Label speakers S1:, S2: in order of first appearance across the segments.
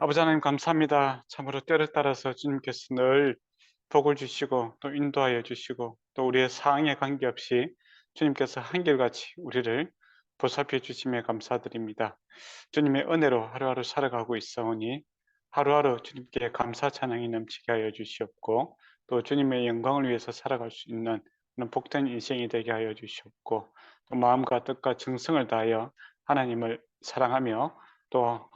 S1: 아버지 하나님 감사합니다. 참으로 때를 따라서 주님께서 늘 복을 주시고 또 인도하여 주시고 또 우리의 상황에 관계없이 주님께서 한결같이 우리를 보살펴 주심에 감사드립니다. 주님의 은혜로 하루하루 살아가고 있사오니 하루하루 주님께 감사 찬양이 넘치게 하여 주시옵고 또 주님의 영광을 위해서 살아갈 수 있는 그런 복된 인생이 되게 하여 주시옵고 또 마음과 뜻과 정성을 다하여 하나님을 사랑하며 또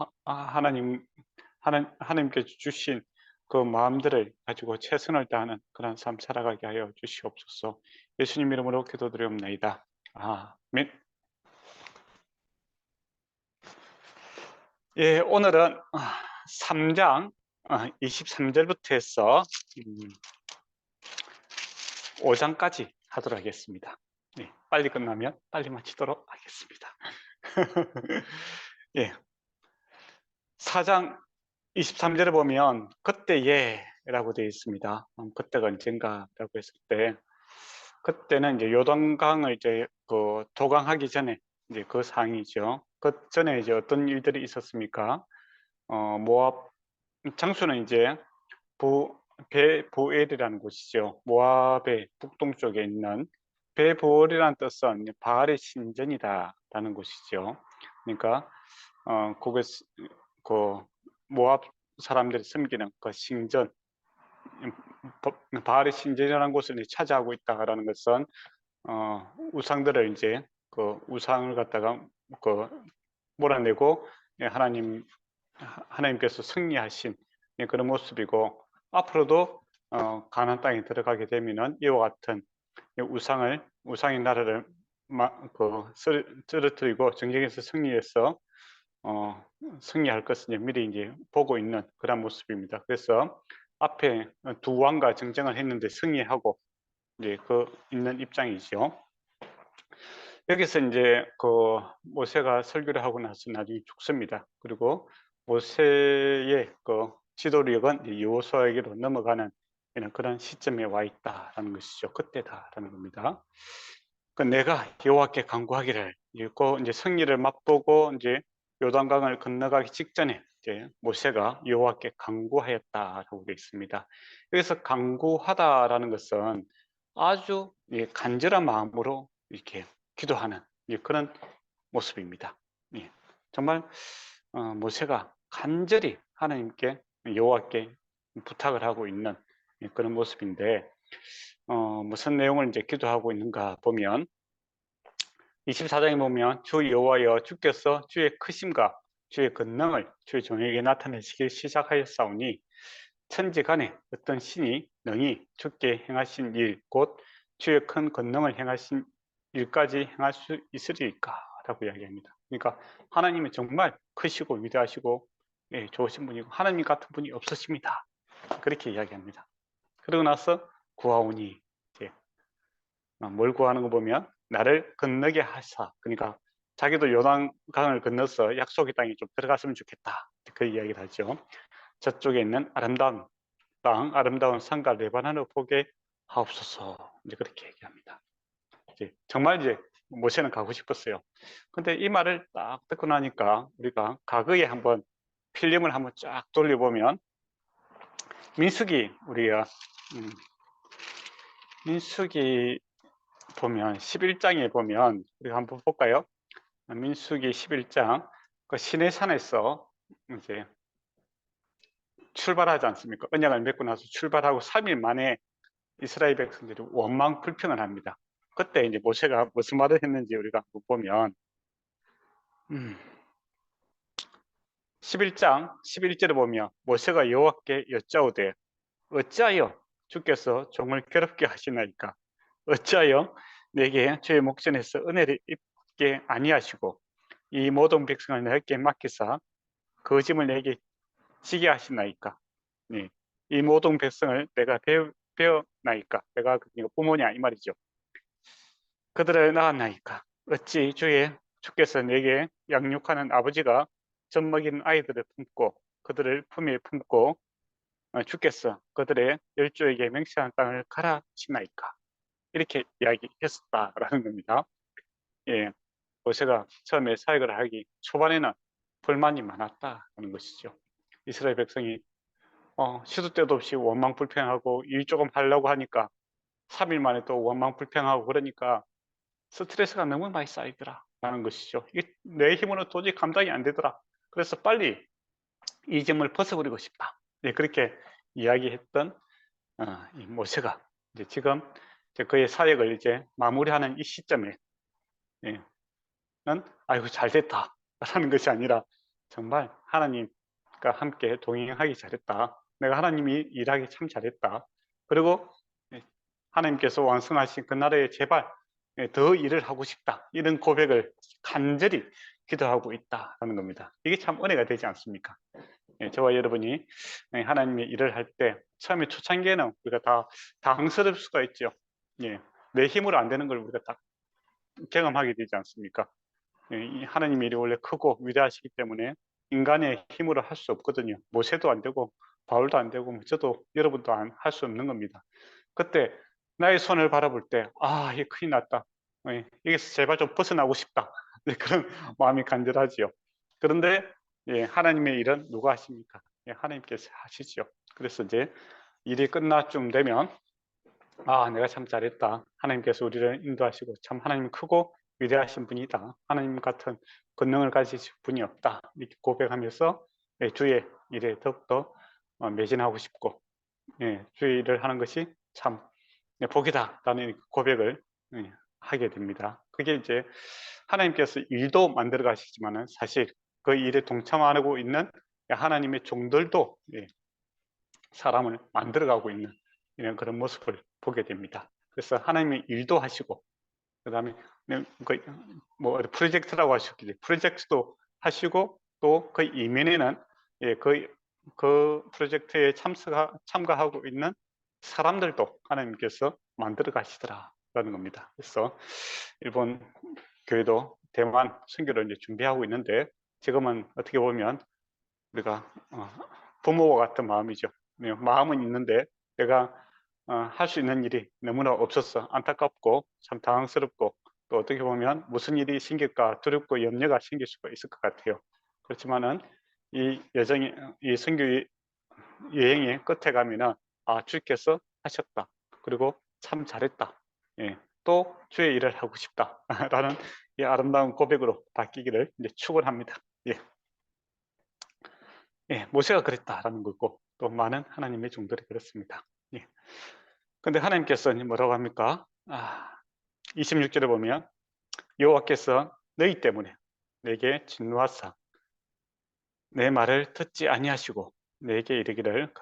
S1: 하나님께 주신 그 마음들을 가지고 최선을 다하는 그런 삶 살아가게 하여 주시옵소서. 예수님 이름으로 기도드리옵나이다. 아멘. 예, 오늘은 3장 23절부터 해서 5장까지 하도록 하겠습니다. 예, 빨리 끝나면 빨리 마치도록 하겠습니다. 예, 4장 23절에 보면 그때예라고 되어 있습니다. 그때가 언젠가라고 했을 때 그때는 이제 요단강을 이제 그 도강하기 전에 이제 그 상황이죠. 그 전에 이제 어떤 일들이 있었습니까? 모압 장수는 이제 베보엘이라는 곳이죠. 모압의 북동쪽에 있는 베보엘이라는 뜻은 바알의 신전이다라는 곳이죠. 그러니까 그게 그 모압 사람들이 섬기는 그 신전, 바알의 신전이라는 곳을 차지하고 있다라는 것은 우상들을 이제 그 우상을 갖다가 그 몰아내고 하나님께서 승리하신 그런 모습이고 앞으로도 가나안 땅에 들어가게 되면은 이와 같은 우상의 나라를 쓰러뜨리고 전쟁에서 승리해서 승리할 것을 미리 이제 보고 있는 그런 모습입니다. 그래서 앞에 두 왕과 정쟁을 했는데 승리하고 이제 그 있는 입장이죠. 여기서 이제 그 모세가 설교를 하고 나서 나중에 죽습니다. 그리고 모세의 그 지도력은 여호수아에게로 넘어가는 그런 시점에 와 있다라는 것이죠. 그때다라는 겁니다. 그 내가 여호와께 간구하기를 읽고 이제 승리를 맛보고 이제 요단강을 건너가기 직전에 이제 모세가 여호와께 간구하였다라고 되어 있습니다. 여기서 간구하다라는 것은 아주 간절한 마음으로 이렇게 기도하는 그런 모습입니다. 예, 정말 모세가 간절히 하나님께 여호와께 부탁을 하고 있는 그런 모습인데 무슨 내용을 이제 기도하고 있는가 보면 24장에 보면 주 여호와여 주께서 주의 크심과 주의 권능을 주의 종에게 나타내시기 시작하였사오니 천지간에 어떤 신이 능히 주께 행하신 일 곧 주의 큰 권능을 행하신 일까지 행할 수 있으리까 라고 이야기합니다. 그러니까 하나님은 정말 크시고 위대하시고 좋으신 분이고 하나님 같은 분이 없으십니다. 그렇게 이야기합니다. 그러고 나서 구하오니 이제 뭘 구하는 거 보면 나를 건너게 하사, 그러니까 자기도 요단강을 건너서 약속의 땅에 좀 들어갔으면 좋겠다, 그 이야기를 하죠. 저쪽에 있는 아름다운 땅, 아름다운 산과 레바논을 보게 하옵소서. 이제 그렇게 얘기합니다. 정말 이제 모세는 가고 싶었어요. 근데 이 말을 딱 듣고 나니까 우리가 과거에 한번 필름을 한번 쫙 돌려보면 민수기 우리가 민수기 보면 11장에 보면 우리가 한번 볼까요? 민수기 11장 그 시내산에서 이제 출발하지 않습니까? 언약을 맺고 나서 출발하고 3일 만에 이스라엘 백성들이 원망 불평을 합니다. 그때 이제 모세가 무슨 말을 했는지 우리가 한번 보면 11장 11절에 보면 모세가 여호와께 여짜오되 어찌하여 주께서 종을 괴롭게 하시나이까? 어찌하여 내게 주의 목전에서 은혜를 입게 아니하시고 이 모든 백성을 내게 맡기사 그 짐을 내게 지게 하시나이까? 네. 이 모든 백성을 내가 배워나이까? 내가 부모냐 이 말이죠. 그들을 낳았나이까? 어찌 주께서 내게 양육하는 아버지가 젖먹이는 아이들을 품고 그들을 품에 품고 주께서 그들의 열조에게 맹세한 땅을 가라 치나이까? 이렇게 이야기했었다라는 겁니다. 예, 모세가 처음에 사역을 하기 초반에는 불만이 많았다는 것이죠. 이스라엘 백성이 시도 때도 없이 원망불평하고 일 조금 하려고 하니까 3일 만에 또 원망불평하고 그러니까 스트레스가 너무 많이 쌓이더라 라는 것이죠. 이게 내 힘으로 도저히 감당이 안 되더라. 그래서 빨리 이 점을 벗어버리고 싶다. 네, 그렇게 이야기했던 이 모세가 이제 지금 이제 그의 사역을 이제 마무리하는 이 시점에 예, 는 아이고 잘 됐다 라는 것이 아니라 정말 하나님과 함께 동행하기 잘했다. 내가 하나님이 일하기 참 잘했다. 그리고 하나님께서 완성하신 그 나라에 제발 더 일을 하고 싶다. 이런 고백을 간절히 기도하고 있다라는 겁니다. 이게 참 은혜가 되지 않습니까? 저와 여러분이 하나님의 일을 할 때 처음에 초창기에는 우리가 다 당황스러울 수가 있죠. 내 힘으로 안 되는 걸 우리가 다 경험하게 되지 않습니까? 하나님의 일이 원래 크고 위대하시기 때문에 인간의 힘으로 할 수 없거든요. 모세도 안 되고 바울도 안 되고 저도 여러분도 할 수 없는 겁니다. 그때 나의 손을 바라볼 때 이게 큰일 났다. 여기서 제발 좀 벗어나고 싶다. 그런 마음이 간절하지요. 그런데 하나님의 일은 누가 하십니까? 하나님께서 하시죠. 그래서 이제 일이 끝나쯤 되면 내가 참 잘했다. 하나님께서 우리를 인도하시고 참 하나님 크고 위대하신 분이다. 하나님 같은 권능을 가지신 분이 없다. 이렇게 고백하면서 주의 일에 더욱더 매진하고 싶고 주의 일을 하는 것이 참 복이다라는 고백을 하게 됩니다. 그게 이제 하나님께서 일도 만들어 가시지만은 사실 그 일에 동참하고 있는 하나님의 종들도 사람을 만들어가고 있는 이런 그런 모습을 보게 됩니다. 그래서 하나님의 일도 하시고 그다음에 뭐 프로젝트라고 하셨길래 프로젝트도 하시고 또 그 이면에는 그 프로젝트에 참가하고 있는 사람들도 하나님께서 만들어 가시더라라는 겁니다. 그래서 일본 교회도 대만 선교를 이제 준비하고 있는데 지금은 어떻게 보면 우리가 부모와 같은 마음이죠. 마음은 있는데 내가 할 수 있는 일이 너무나 없어서 안타깝고 참 당황스럽고 또 어떻게 보면 무슨 일이 생길까 두렵고 염려가 생길 수가 있을 것 같아요. 그렇지만은 이 여정이 이 선교 여행의 끝에 가면은 주께서 하셨다. 그리고 참 잘했다. 또 주의 일을 하고 싶다라는 이 아름다운 고백으로 바뀌기를 이제 축원합니다. 모세가 그랬다라는 거고 또 많은 하나님의 종들이 그렇습니다. 근데 하나님께서 뭐라고 합니까? 26절에 보면 여호와께서 너희 때문에 내게 진노하사 내 말을 듣지 아니하시고 내게 이르기를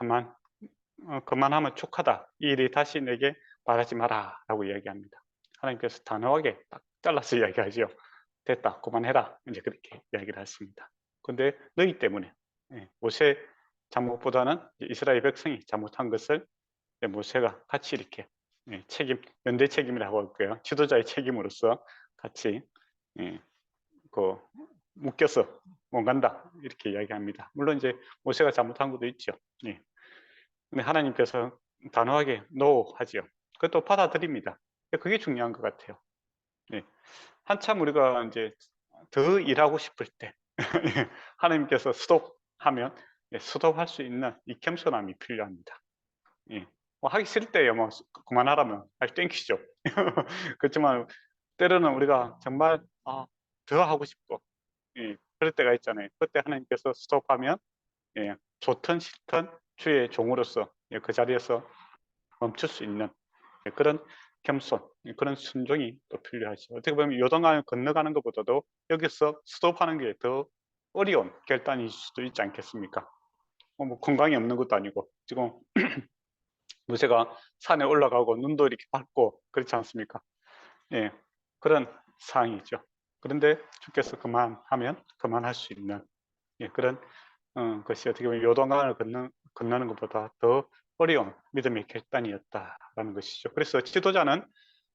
S1: 그만하면 족하다. 이 일이 다시 내게 말하지 마라 라고 이야기합니다. 하나님께서 단호하게 딱 잘라서 이야기하죠. 됐다 그만해라 이제 그렇게 이야기를 했습니다. 근데 너희 때문에 모세 잘못보다는 이스라엘 백성이 잘못한 것을 모세가 같이 이렇게 연대 책임이라고 할게요. 지도자의 책임으로서 같이 그 묶여서 못 간다 이렇게 이야기합니다. 물론 이제 모세가 잘못한 것도 있죠. 근데 하나님께서 단호하게 노 하지요. 그것도 받아들입니다. 그게 중요한 것 같아요. 한참 우리가 이제 더 일하고 싶을 때 하나님께서 스톱하면 스톱할 수 있는 이 겸손함이 필요합니다. 뭐 하기 싫을 때요, 뭐 그만하라면 땡큐죠. 그렇지만 때로는 우리가 정말 더 하고 싶고 그럴 때가 있잖아요. 그때 하나님께서 스톱하면 좋든 싫든 주의 종으로서 그 자리에서 멈출 수 있는 그런 겸손, 그런 순종이 또 필요하죠. 어떻게 보면 요단강을 건너가는 것보다도 여기서 스톱하는 게 더 어려운 결단일 수도 있지 않겠습니까? 뭐 건강이 없는 것도 아니고 지금 모세가 산에 올라가고 눈도 이렇게 밟고 그렇지 않습니까? 그런 상황이죠. 그런데 주께서 그만하면 그만할 수 있는 그런 것이 어떻게 보면 요단강을 건너는 것보다 더 어려운 믿음의 결단이었다라는 것이죠. 그래서 지도자는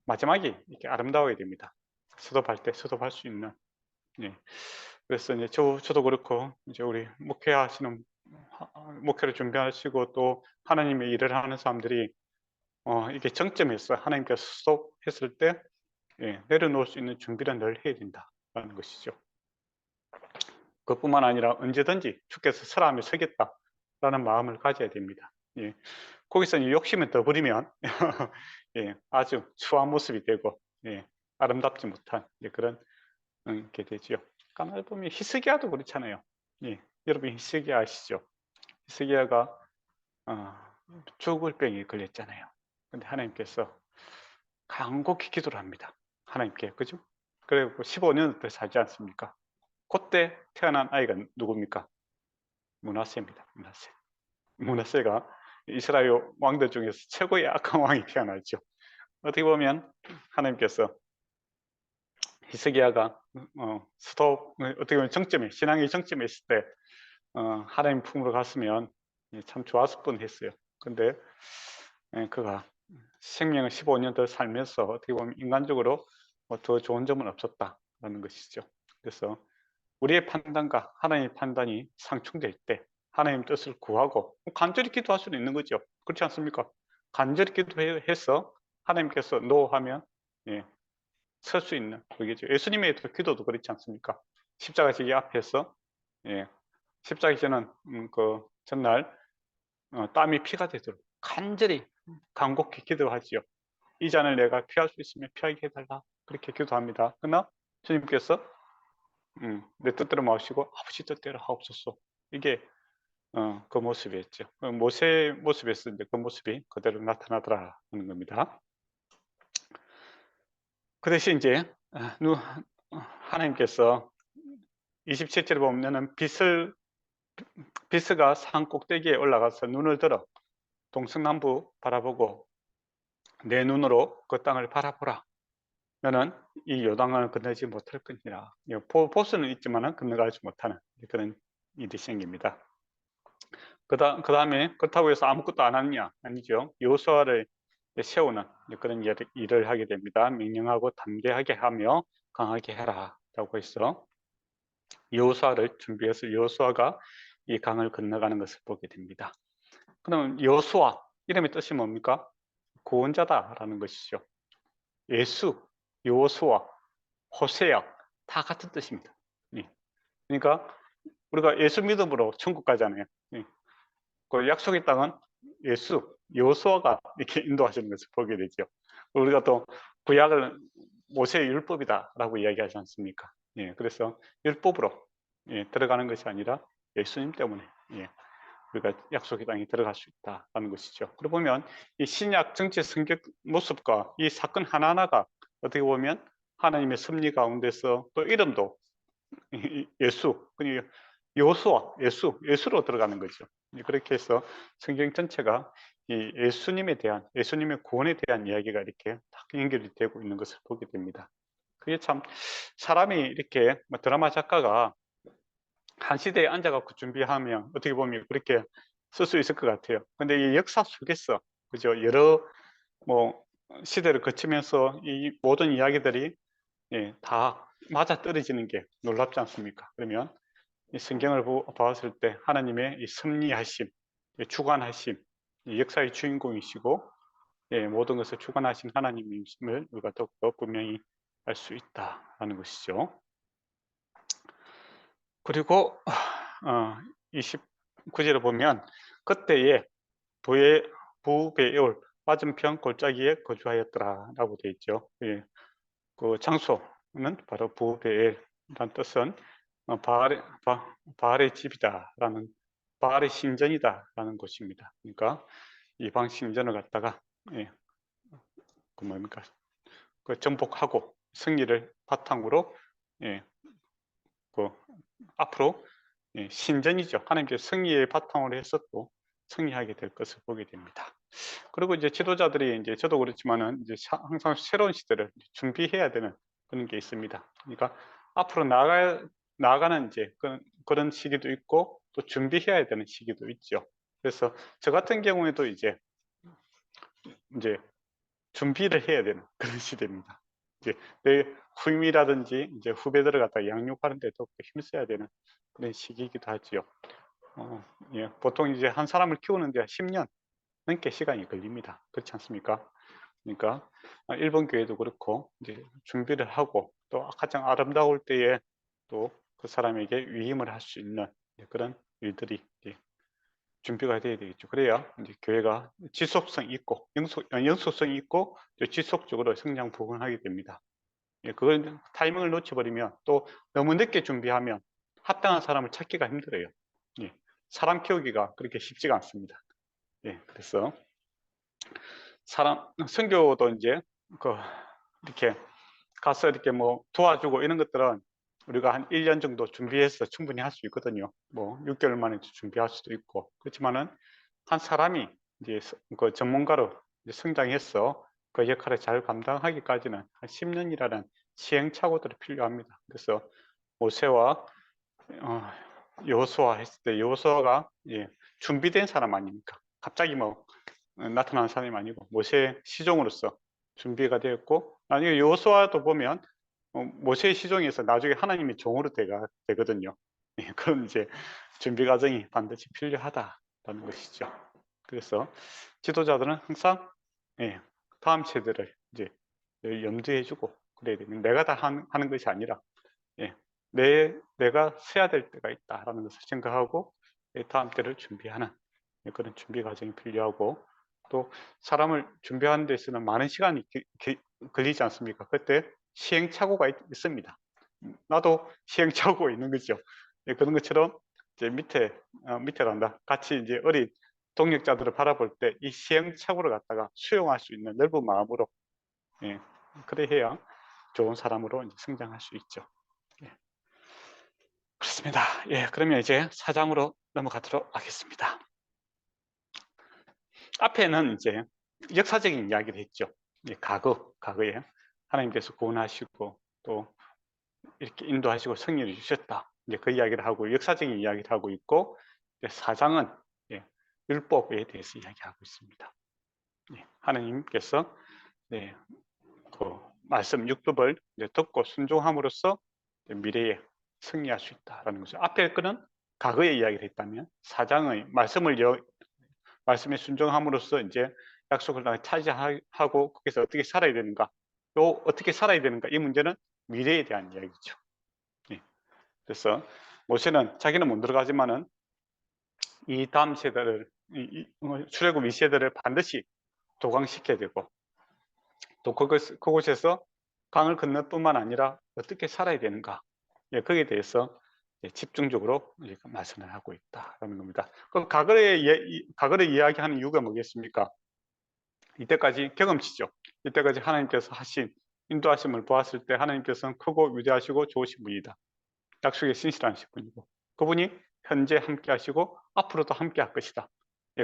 S1: 마지막이 이렇게 아름다워야 됩니다. 수도할 때 수도할 수 있는. 그래서 이제 저도 그렇고 이제 우리 목회를 준비하시고 또 하나님의 일을 하는 사람들이 이게 정점에서 하나님께서 수도했을 때 내려놓을 수 있는 준비를 늘 해야 된다라는 것이죠. 그뿐만 아니라 언제든지 주께서 설하며 서겠다라는 마음을 가져야 됩니다. 예. 거기서 욕심을 더 부리면 예, 아주 추한 모습이 되고 예, 아름답지 못한 그런 게 되지요. 가만히 보면 히스기야도 그렇잖아요. 예, 여러분 히스기야 아시죠? 히스기야가 죽을 병에 걸렸잖아요. 근데 하나님께서 간곡히 기도를 합니다. 하나님께, 그죠? 그리고 15년을 더 살지 않습니까? 그때 태어난 아이가 누굽니까? 므낫세입니다. 므낫세. 므낫세가 이스라엘 왕들 중에서 최고의 악한 왕이 태어났죠. 어떻게 보면 하나님께서 히스기야가 어떻게 보면 정점에, 신앙의 정점에 있을 때 하나님 품으로 갔으면 참 좋았을 뻔했어요. 근데 그가 생명을 15년 더 살면서 어떻게 보면 인간적으로 더 좋은 점은 없었다라는 것이죠. 그래서 우리의 판단과 하나님의 판단이 상충될 때 하나님 뜻을 구하고 간절히 기도할 수는 있는 거죠. 그렇지 않습니까? 간절히 기도해서 하나님께서 노하면 설 수 있는 그게죠. 예수님의 기도도 그렇지 않습니까? 십자가 지기 앞에서 십자가 지는 그 전날 땀이 피가 되도록 간절히 간곡히 기도하지요. 이 잔을 내가 피할 수 있으면 피하게 해달라 그렇게 기도합니다. 그러나 주님께서 내 뜻대로 마시고 아버지 뜻대로 하옵소서. 이게 그 모습이었죠. 모세의 모습이었는데 그 모습이 그대로 나타나더라 하는 겁니다. 그 대신 이제 하나님께서 27절에 보면은 비스가 산 꼭대기에 올라가서 눈을 들어 동서남북 바라보고 내 눈으로 그 땅을 바라보라. 너는 이 요단강을 건너지 못할 것이라. 보수는 있지만은 건너가지 못하는 그런 일이 생깁니다. 그 다음에 그렇다고 해서 아무것도 안 하느냐? 아니죠. 여호수아를 세우는 그런 일을 하게 됩니다. 명령하고 담대하게 하며 강하게 해라 라고 해서 여호수아를 준비해서 여호수아가 이 강을 건너가는 것을 보게 됩니다. 그럼 여호수아 이름의 뜻이 뭡니까? 구원자다라는 것이죠. 예수, 여호수아, 호세아 다 같은 뜻입니다. 그러니까 우리가 예수 믿음으로 천국 가잖아요. 그 약속의 땅은 예수, 여호수아가 이렇게 인도하시는 것을 보게 되죠. 우리가 또 구약을 모세의 율법이다라고 이야기하지 않습니까? 그래서 율법으로 들어가는 것이 아니라 예수님 때문에 우리가 약속의 땅에 들어갈 수 있다는 것이죠. 그러고 보면 이 신약 정치 성격 모습과 이 사건 하나하나가 어떻게 보면 하나님의 섭리 가운데서 또 이름도 예수, 여호수아, 예수로 들어가는 거죠. 그렇게 해서 성경 전체가 이 예수님에 대한, 예수님의 구원에 대한 이야기가 이렇게 딱 연결이 되고 있는 것을 보게 됩니다. 그게 참 사람이 이렇게 드라마 작가가 한 시대에 앉아갖고 준비하면 어떻게 보면 그렇게 쓸 수 있을 것 같아요. 근데 이 역사 속에서 그죠, 여러 뭐 시대를 거치면서 이 모든 이야기들이 다 맞아 떨어지는 게 놀랍지 않습니까? 그러면 이 성경을 보았을 때 하나님의 이 섭리하심, 주관하심, 이 역사의 주인공이시고 모든 것을 주관하신 하나님임을 우리가 더욱더 분명히 알 수 있다는 것이죠. 그리고 29절을 보면 그때에 부베올 맞은편 골짜기에 거주하였더라라고 되어 있죠. 그 장소는 바로 부베엘이라는 뜻은 바알의 집이다라는, 바알의 신전이다라는 곳입니다. 그러니까 이방 신전을 갖다가 그 뭡니까? 그 정복하고 승리를 바탕으로 그 앞으로 신전이죠. 하나님께서 승리의 바탕으로 해서 또 승리하게 될 것을 보게 됩니다. 그리고 이제 지도자들이 이제 저도 그렇지만은 이제 항상 새로운 시대를 준비해야 되는 그런 게 있습니다. 그러니까 앞으로 나가는 이제 그런 시기도 있고 또 준비해야 되는 시기도 있죠. 그래서 저 같은 경우에도 이제 준비를 해야 되는 그런 시대입니다. 이제 내 후임이라든지 이제 후배들을 갖다 양육하는 데도 힘써야 되는 그런 시기이기도 하지요. 보통 이제 한 사람을 키우는데 10년 넘게 시간이 걸립니다. 그렇지 않습니까? 그러니까 일본 교회도 그렇고 이제 준비를 하고 또 가장 아름다울 때에 또 그 사람에게 위임을 할 수 있는 그런 일들이 준비가 돼야 되겠죠. 그래야 이제 교회가 지속성 있고 영속성이 있고 지속적으로 성장 부흥하게 됩니다. 그걸 타이밍을 놓쳐버리면 또 너무 늦게 준비하면 합당한 사람을 찾기가 힘들어요. 사람 키우기가 그렇게 쉽지가 않습니다. 그래서 선교도 이제 이렇게 가서 이렇게 뭐 도와주고 이런 것들은 우리가 한 1년 정도 준비해서 충분히 할 수 있거든요. 뭐 6개월 만에 준비할 수도 있고. 그렇지만은 한 사람이 이제 그 전문가로 성장해서 그 역할을 잘 감당하기까지는 한 10년이라는 시행착오들이 필요합니다. 그래서 모세와 여호수아 했을 때 여호수아가 준비된 사람 아닙니까? 갑자기 뭐 나타난 사람이 아니고 모세의 시종으로서 준비가 되었고, 나중에 여호수아도 보면 모세의 시종에서 나중에 하나님의 종으로 되거든요. 그런 이제 준비 과정이 반드시 필요하다라는 것이죠. 그래서 지도자들은 항상 다음 세대를 이제 염두해주고 그래야 되는, 내가 다 하는 것이 아니라 내가 서야 될 때가 있다라는 것을 생각하고 다음 때를 준비하는 그런 준비 과정이 필요하고, 또 사람을 준비하는 데 있어서는 많은 시간이 걸리지 않습니까? 그때 시행착오가 있습니다. 나도 시행착오가 있는 거죠. 그런 것처럼 이제 밑에란다 같이 이제 어린 동역자들을 바라볼 때 이 시행착오를 갖다가 수용할 수 있는 넓은 마음으로 그래 해야 좋은 사람으로 이제 성장할 수 있죠. 그렇습니다. 그러면 이제 4장으로 넘어가도록 하겠습니다. 앞에는 이제 역사적인 이야기를 했죠. 과거에 하나님께서 구원하시고 또 이렇게 인도하시고 승리를 주셨다. 이제 그 이야기를 하고 역사적인 이야기를 하고 있고, 4장은 율법에 대해서 이야기하고 있습니다. 하나님께서 그 말씀 율법을 듣고 순종함으로써 미래에 승리할 수 있다라는 거죠. 앞에 거는 과거의 이야기를 했다면 4장의 말씀에 순종함으로써 이제 약속을 차지하고 거기서 어떻게 살아야 되는가, 또 어떻게 살아야 되는가, 이 문제는 미래에 대한 이야기죠. 그래서 모세는 자기는 못 들어가지만은 이 다음 세대를 출애굽 2세대를 반드시 도광시켜야 되고, 또 그곳에서 강을 건널 뿐만 아니라 어떻게 살아야 되는가, 거기에 대해서 집중적으로 말씀을 하고 있다라는 겁니다. 그럼 과거를 이야기하는 이유가 뭐겠습니까? 이때까지 경험치죠. 이때까지 하나님께서 하신 인도하심을 보았을 때 하나님께서는 크고 위대하시고 좋으신 분이다. 약속에 신실하신 분이고, 그분이 현재 함께 하시고 앞으로도 함께 할 것이다.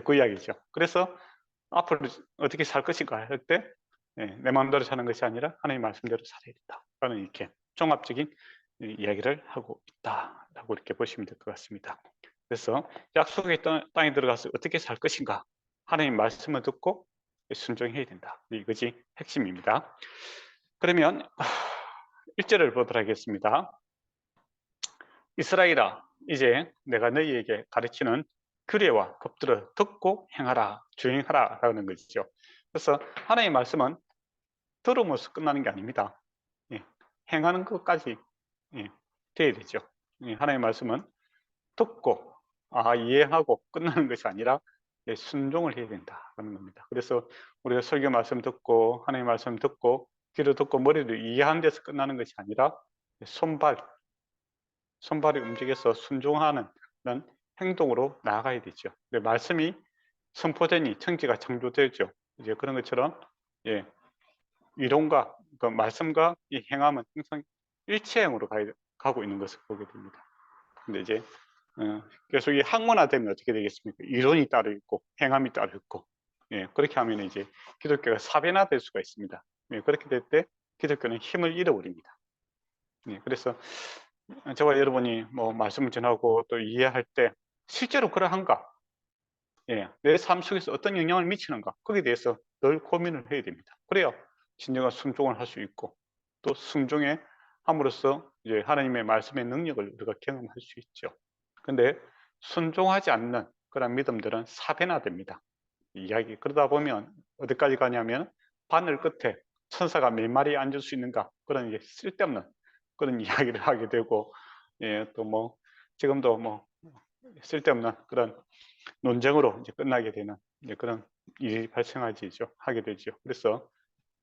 S1: 그 이야기죠. 그래서 앞으로 어떻게 살 것인가 할 때 내 마음대로 사는 것이 아니라 하나님 말씀대로 살아야 된다 라는 이렇게 종합적인 이야기를 하고 있다라고 이렇게 보시면 될 것 같습니다. 그래서 약속의 땅에 들어가서 어떻게 살 것인가, 하나님 말씀을 듣고 순종해야 된다. 이것이 핵심입니다. 그러면 1절을 보도록 하겠습니다. 이스라엘아, 이제 내가 너희에게 가르치는 규례와 법들을 듣고 행하라, 주행하라 라는 것이죠. 그래서 하나님의 말씀은 들음으로써 끝나는 게 아닙니다. 행하는 것까지 돼야 되죠. 하나님의 말씀은 듣고 이해하고 끝나는 것이 아니라 순종을 해야 된다는 겁니다. 그래서 우리가 설교 말씀 듣고 하나님의 말씀 듣고 귀로 듣고 머리로 이해하는 데서 끝나는 것이 아니라 손발이 움직여서 순종하는 그런 행동으로 나아가야 되죠. 말씀이 선포되니 천지가 창조되죠. 이제 그런 것처럼 이론과 그 말씀과 이 행함은 항상 일체형으로 가고 있는 것을 보게 됩니다. 근데 이제 계속 이 학문화되면 어떻게 되겠습니까? 이론이 따로 있고 행함이 따로 있고, 그렇게 하면 이제 기독교가 사변화될 수가 있습니다. 그렇게 될 때 기독교는 힘을 잃어버립니다. 그래서 저와 여러분이 뭐 말씀을 전하고 또 이해할 때 실제로 그러한가, 내 삶 속에서 어떤 영향을 미치는가, 거기에 대해서 늘 고민을 해야 됩니다. 그래야 진정한 순종을 할 수 있고, 또 순종에 함으로써 이제 하나님의 말씀의 능력을 우리가 경험할 수 있죠. 근데 순종하지 않는 그런 믿음들은 사변화됩니다. 이야기 그러다 보면 어디까지 가냐면 바늘 끝에 천사가 몇 마리 앉을 수 있는가, 그런 쓸데없는 그런 이야기를 하게 되고, 예, 또 뭐 지금도 뭐 쓸데없는 그런 논쟁으로 이제 끝나게 되는 이제 그런 일이 발생하지죠. 하게 되죠. 그래서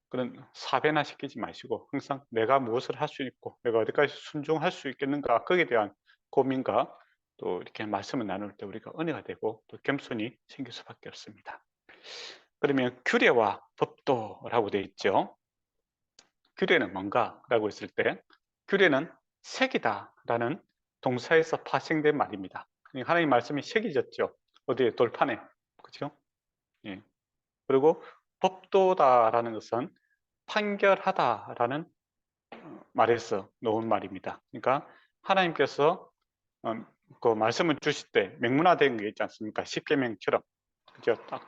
S1: 그런 사배나 시키지 마시고 항상 내가 무엇을 할 수 있고 내가 어디까지 순종할 수 있겠는가 거기에 대한 고민과 또 이렇게 말씀을 나눌 때 우리가 은혜가 되고 또 겸손이 생길 수밖에 없습니다. 그러면 규례와 법도라고 되어 있죠. 규례는 뭔가라고 했을 때 규례는 색이다라는 동사에서 파생된 말입니다. 하나님 말씀이 새겨졌죠. 어디에 돌판에 그렇죠? 예. 그리고 법도다라는 것은 판결하다라는 말에서 놓은 말입니다. 그러니까 하나님께서 그 말씀을 주실 때 명문화된 게 있지 않습니까? 십계명처럼 그죠? 딱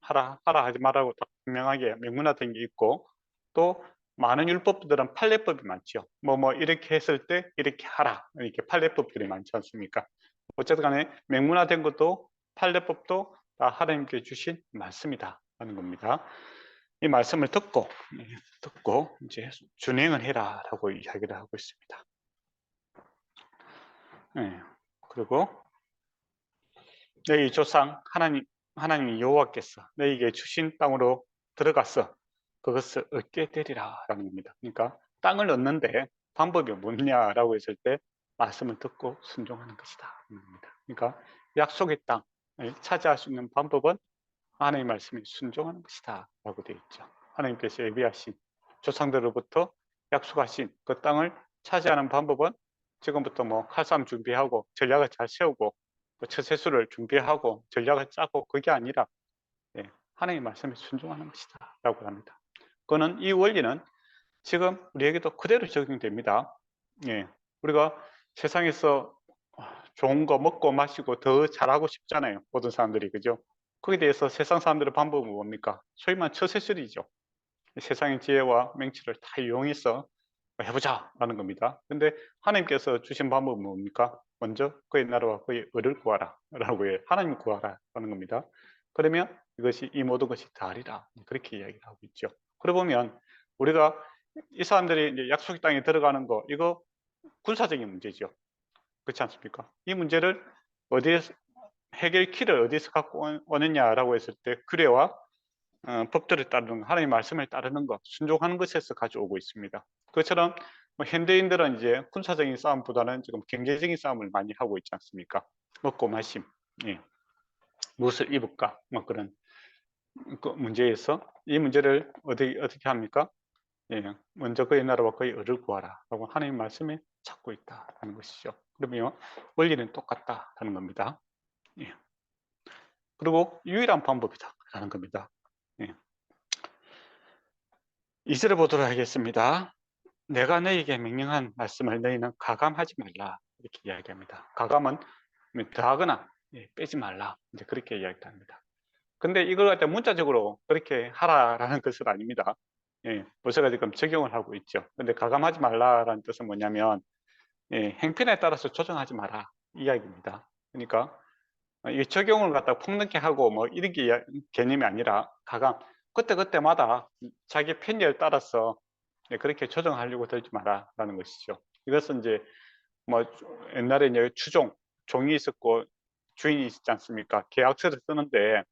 S1: 하라 하지 말라고 딱 분명하게 명문화된 게 있고 또 많은 율법들은 판례법이 많죠. 뭐 이렇게 했을 때 이렇게 하라 이렇게 판례법들이 많지 않습니까? 어쨌든 간에 명문화된 것도 판례법도 다 하나님께 주신 말씀이다 하는 겁니다. 이 말씀을 듣고 이제 준행을 해라라고 이야기를 하고 있습니다. 네. 그리고 너희 조상 하나님 여호와께서 너희에게 주신 땅으로 들어가서 그것을 얻게 되리라라는 겁니다. 그러니까 땅을 얻는데 방법이 뭐냐라고 했을 때 말씀을 듣고 순종하는 것이다. 그러니까 약속의 땅을 차지할 수 있는 방법은 하나님의 말씀에 순종하는 것이다 라고 되어 있죠. 하나님께서 예비하신 조상들로부터 약속하신 그 땅을 차지하는 방법은 지금부터 뭐 칼싸움 준비하고 전략을 잘 세우고 처세술을 준비하고 전략을 짜고 그게 아니라 하나님의 말씀에 순종하는 것이다 라고 합니다. 그거는 이 원리는 지금 우리에게도 그대로 적용됩니다. 우리가 세상에서 좋은 거 먹고 마시고 더 잘하고 싶잖아요. 모든 사람들이 그죠? 거기에 대해서 세상 사람들의 방법은 뭡니까? 소위 말하는 처세술이죠. 세상의 지혜와 명치를 다 이용해서 해보자 라는 겁니다. 근데 하나님께서 주신 방법은 뭡니까? 먼저 그의 나라와 그의 의를 구하라 라고 해요. 하나님 구하라 라는 겁니다. 그러면 이것이 이 모든 것이 다리라 그렇게 이야기를 하고 있죠. 그러고 보면 우리가 이 사람들이 이제 약속의 땅에 들어가는 거 이거 군사적인 문제죠. 그렇지 않습니까? 이 문제를 어디에서 해결키를 어디서 갖고 오느냐라고 했을 때 규례와 법들을 따르는 것, 하나님의 말씀을 따르는 것, 순종하는 것에서 가져오고 있습니다. 그것처럼 뭐 현대인들은 이제 군사적인 싸움보다는 지금 경제적인 싸움을 많이 하고 있지 않습니까? 먹고 마심, 무엇을 입을까, 뭐 그런 그 문제에서 이 문제를 어떻게 합니까? 먼저 그의 나라와 그의 의를 구하라라고 하나님의 말씀에 찾고 있다는 것이죠. 그러면 원리는 똑같다라는 겁니다. 그리고 유일한 방법이다라는 겁니다. 2절을 보도록 하겠습니다. 내가 너희에게 명령한 말씀을 너희는 가감하지 말라 이렇게 이야기합니다. 가감은 더하거나 빼지 말라 이제 그렇게 이야기합니다. 근데 이걸 갖다 문자적으로 그렇게 하라라는 뜻은 아닙니다. 모세가 지금 적용을 하고 있죠. 근데 가감하지 말라라는 뜻은 뭐냐면 행편에 따라서 조정하지 마라 이야기입니다. 그러니까 이 적용을 갖다 폭넓게 하고 뭐 이런 게 개념이 아니라 가감 그때그때마다 자기 편의에 따라서 그렇게 조정하려고 들지 마라라는 것이죠. 이것은 이제 뭐 옛날에 이제 종이 있었고 주인이 있지 않습니까? 계약서를 쓰는데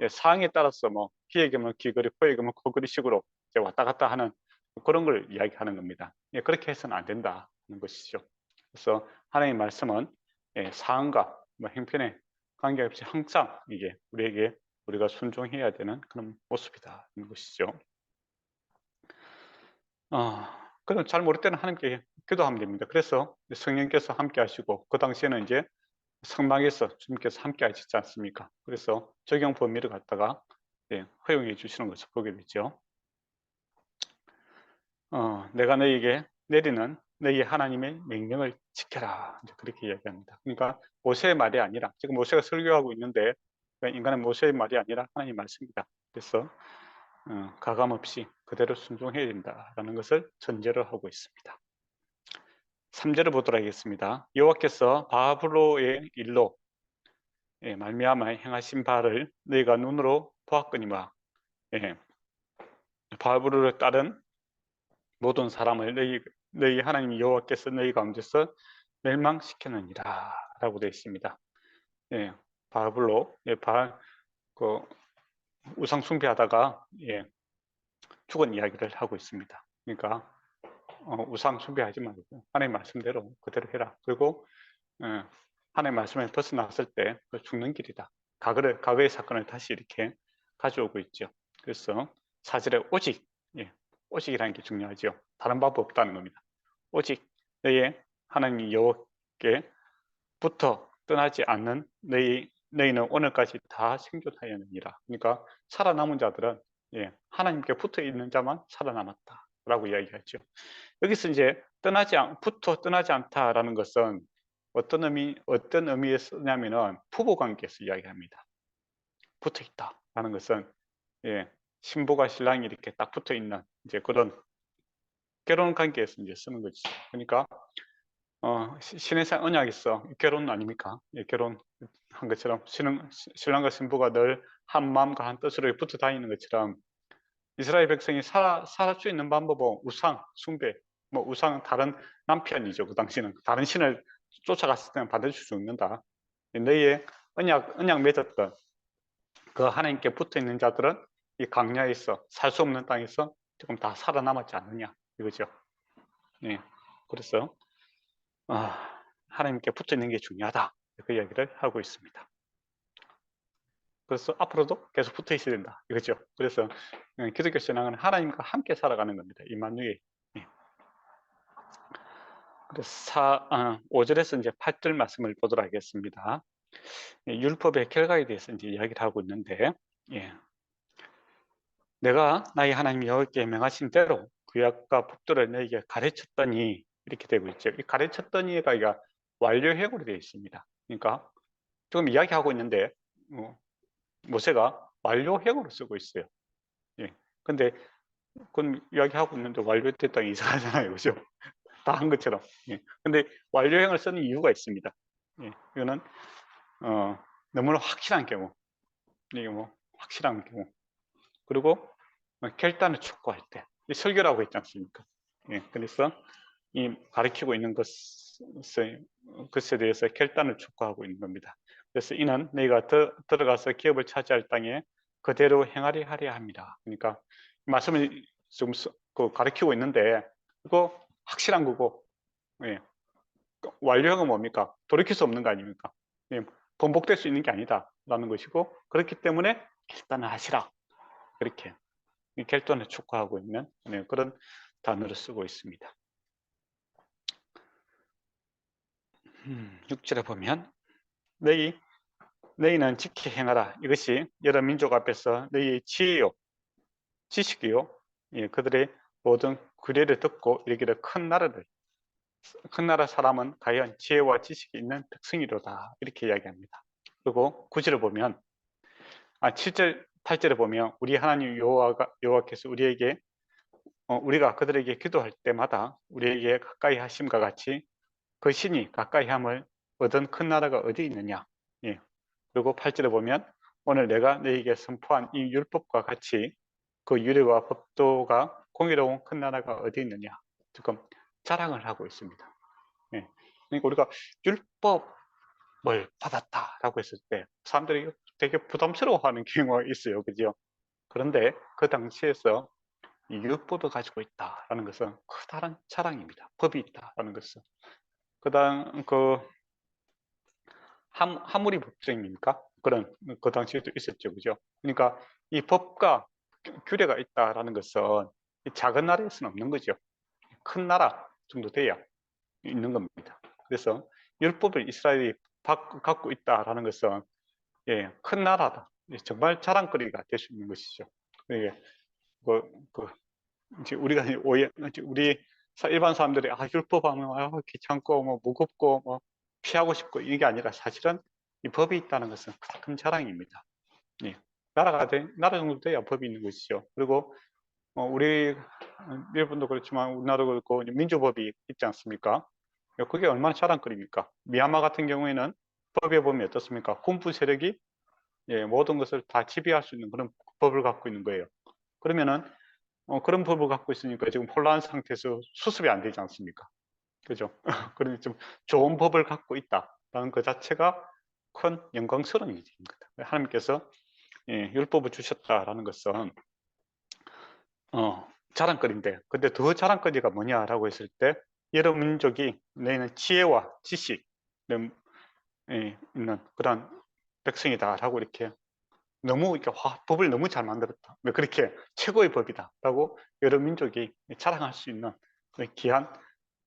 S1: 사항에 따라서 뭐 기획이면 기거리, 포획이면 코거리식으로 왔다 갔다 하는 그런 걸 이야기하는 겁니다. 그렇게 해서는 안 된다는 것이죠. 그래서 하나님의 말씀은 사항과 뭐 형편에 관계없이 항상 이게 우리가 순종해야 되는 그런 모습이다는 것이죠. 그럼 잘 모를 때는 하나님께 기도하면 됩니다. 그래서 성령께서 함께 하시고 그 당시에는 이제 성막에서 주님께서 함께 하시지 않습니까? 그래서 적용 범위를 갖다가 허용해 주시는 것을 보게 되죠. 내가 너희에게 내리는 너희 하나님의 명령을 지켜라. 이제 그렇게 이야기합니다. 그러니까 모세의 말이 아니라 지금 모세가 설교하고 있는데 인간의 모세의 말이 아니라 하나님의 말씀이다. 그래서 가감 없이 그대로 순종해야 된다라는 것을 전제로 하고 있습니다. 3절을 보도록 하겠습니다. 여호와께서 바브로의 일로 말미암아 행하신 바를 너희가 눈으로 보았거니와 바브로를 따른 모든 사람을 너희 하나님 여호와께서 너희 가운데서 멸망시키느니라 라고 되어 있습니다. 예, 바벨로, 예, 그 우상 숭배하다가 죽은 이야기를 하고 있습니다. 그러니까 우상 숭배하지 말고 하나님 말씀대로 그대로 해라. 그리고 하나님 말씀을 벗어났을 때 죽는 길이다. 과거의 사건을 다시 이렇게 가져오고 있죠. 그래서 사절에 오직, 오직이라는 게 중요하죠. 다른 방법 없다는 겁니다. 오직 너의 하나님 여호와께부터 떠나지 않는 너희는 오늘까지 다 생존하였느니라. 그러니까 살아남은 자들은 하나님께 붙어 있는 자만 살아남았다라고 이야기하죠. 여기서 이제 떠나지 않다라는 것은 어떤 의미에 쓰냐면은 부부 관계에서 이야기합니다. 붙어 있다라는 것은 신부가 신랑이 이렇게 딱 붙어 있는 이제 그런 결혼 관계에서 이제 쓰는 거지. 그러니까 신해상 언약에서 결혼 아닙니까? 결혼한 것처럼 신랑과 신부가 늘 한 마음과 한 뜻으로 붙어 다니는 것처럼 이스라엘 백성이 살 수 있는 방법은 우상 숭배, 뭐 우상 다른 남편이죠. 그 당시는 다른 신을 쫓아갔을 때는 받을 수 있는다. 너희의 언약 맺었던 그 하나님께 붙어 있는 자들은 이 광야에서 살 수 없는 땅에서 조금 다 살아남았지 않느냐 이거죠. 그래서 하나님께 붙어 있는 게 중요하다 그 이야기를 하고 있습니다. 그래서 앞으로도 계속 붙어 있어야 된다 이거죠. 그래서 기독교 신앙은 하나님과 함께 살아가는 겁니다. 임마누엘. 그래서 5절에서 이제 8절 말씀을 보도록 하겠습니다. 율법의 결과에 대해서 이제 이야기를 하고 있는데, 내가 나의 하나님 여호와께 명하신 대로 구약과 법도를 너에게 가르쳤더니 이렇게 되고 있죠. 이 가르쳤더니가 완료형으로 되어 있습니다. 그러니까 지금 이야기하고 있는데 모세가 완료형으로 쓰고 있어요. 근데 그건 이야기하고 있는데 완료됐다니 이상하잖아요, 그죠? 다 한 것처럼. 근데 완료형을 쓰는 이유가 있습니다. 이거는 너무나 확실한 경우, 이게 뭐 확실한 경우, 그리고 결단을 촉구할 때, 설교라고 했지 않습니까? 그래서 이 가르치고 있는 것에 대해서 결단을 촉구하고 있는 겁니다. 그래서 이는 너희가 들어가서 기업을 차지할 땅에 그대로 행하리 하려 합니다. 그러니까 말씀을 좀 가르치고 있는데 그거 확실한 거고, 완료형은 뭡니까? 돌이킬 수 없는 거 아닙니까? 번복될 수 있는 게 아니다라는 것이고, 그렇기 때문에 결단을 하시라. 그렇게 결단을 촉구하고 있는 그런 단어를 쓰고 있습니다. 6절에 보면 너희는 지키 행하라. 이것이 여러 민족 앞에서 너희의 지혜요 지식이요 그들의 모든 규례를 듣고 이르기를 큰 나라 사람은 과연 지혜와 지식이 있는 백성이로다. 이렇게 이야기합니다. 그리고 9절을 보면 7절 8절에 보면 우리 하나님 여호와께서 우리가 그들에게 기도할 때마다 우리에게 가까이 하심과 같이 그 신이 가까이 함을 얻은 큰 나라가 어디 있느냐. 그리고 8절에 보면 오늘 내가 너희에게 선포한 이 율법과 같이 그 유례와 법도가 공의로운 큰 나라가 어디 있느냐. 지금 자랑을 하고 있습니다. 그러니까 우리가 율법을 받았다라고 했을 때 사람들이 되게 부담스러워하는 경우가 있어요. 그죠? 그런데 그 당시에서 이 율법을 가지고 있다라는 것은 커다란 자랑입니다. 법이 있다라는 것은. 하물이 법정입니까? 그 당시에도 있었죠. 그죠? 그러니까 이 법과 규례가 있다라는 것은 작은 나라에서는 없는 거죠. 큰 나라 정도 돼야 있는 겁니다. 그래서 율법을 이스라엘이 갖고 있다라는 것은 큰 나라다. 정말 자랑거리가 될 수 있는 것이죠. 이제 우리가 우리 일반 사람들이 율법하면 귀찮고 뭐 무겁고 뭐 피하고 싶고 이게 아니라 사실은 이 법이 있다는 것은 큰 자랑입니다. 나라 정도 돼야 법이 있는 것이죠. 그리고 우리 일본도 그렇지만 우리나라도 그렇고 민주법이 있지 않습니까? 그게 얼마나 자랑거리입니까? 미얀마 같은 경우에는 법에 보면 어떻습니까? 군부 세력이 모든 것을 다 지배할 수 있는 그런 법을 갖고 있는 거예요. 그러면은 그런 법을 갖고 있으니까 지금 혼란 상태에서 수습이 안 되지 않습니까? 그죠? 그러니 좀 좋은 법을 갖고 있다라는 그 자체가 큰 영광스러운 일입니다. 하나님께서 율법을 주셨다라는 것은 자랑거리인데, 근데 더 자랑거리가 뭐냐라고 했을 때, 여러 민족이 너희는 지혜와 지식이 있는 그런 백성이다라고 이렇게 너무 이렇게 법을 너무 잘 만들었다. 그렇게 최고의 법이다라고 여러 민족이 자랑할 수 있는 귀한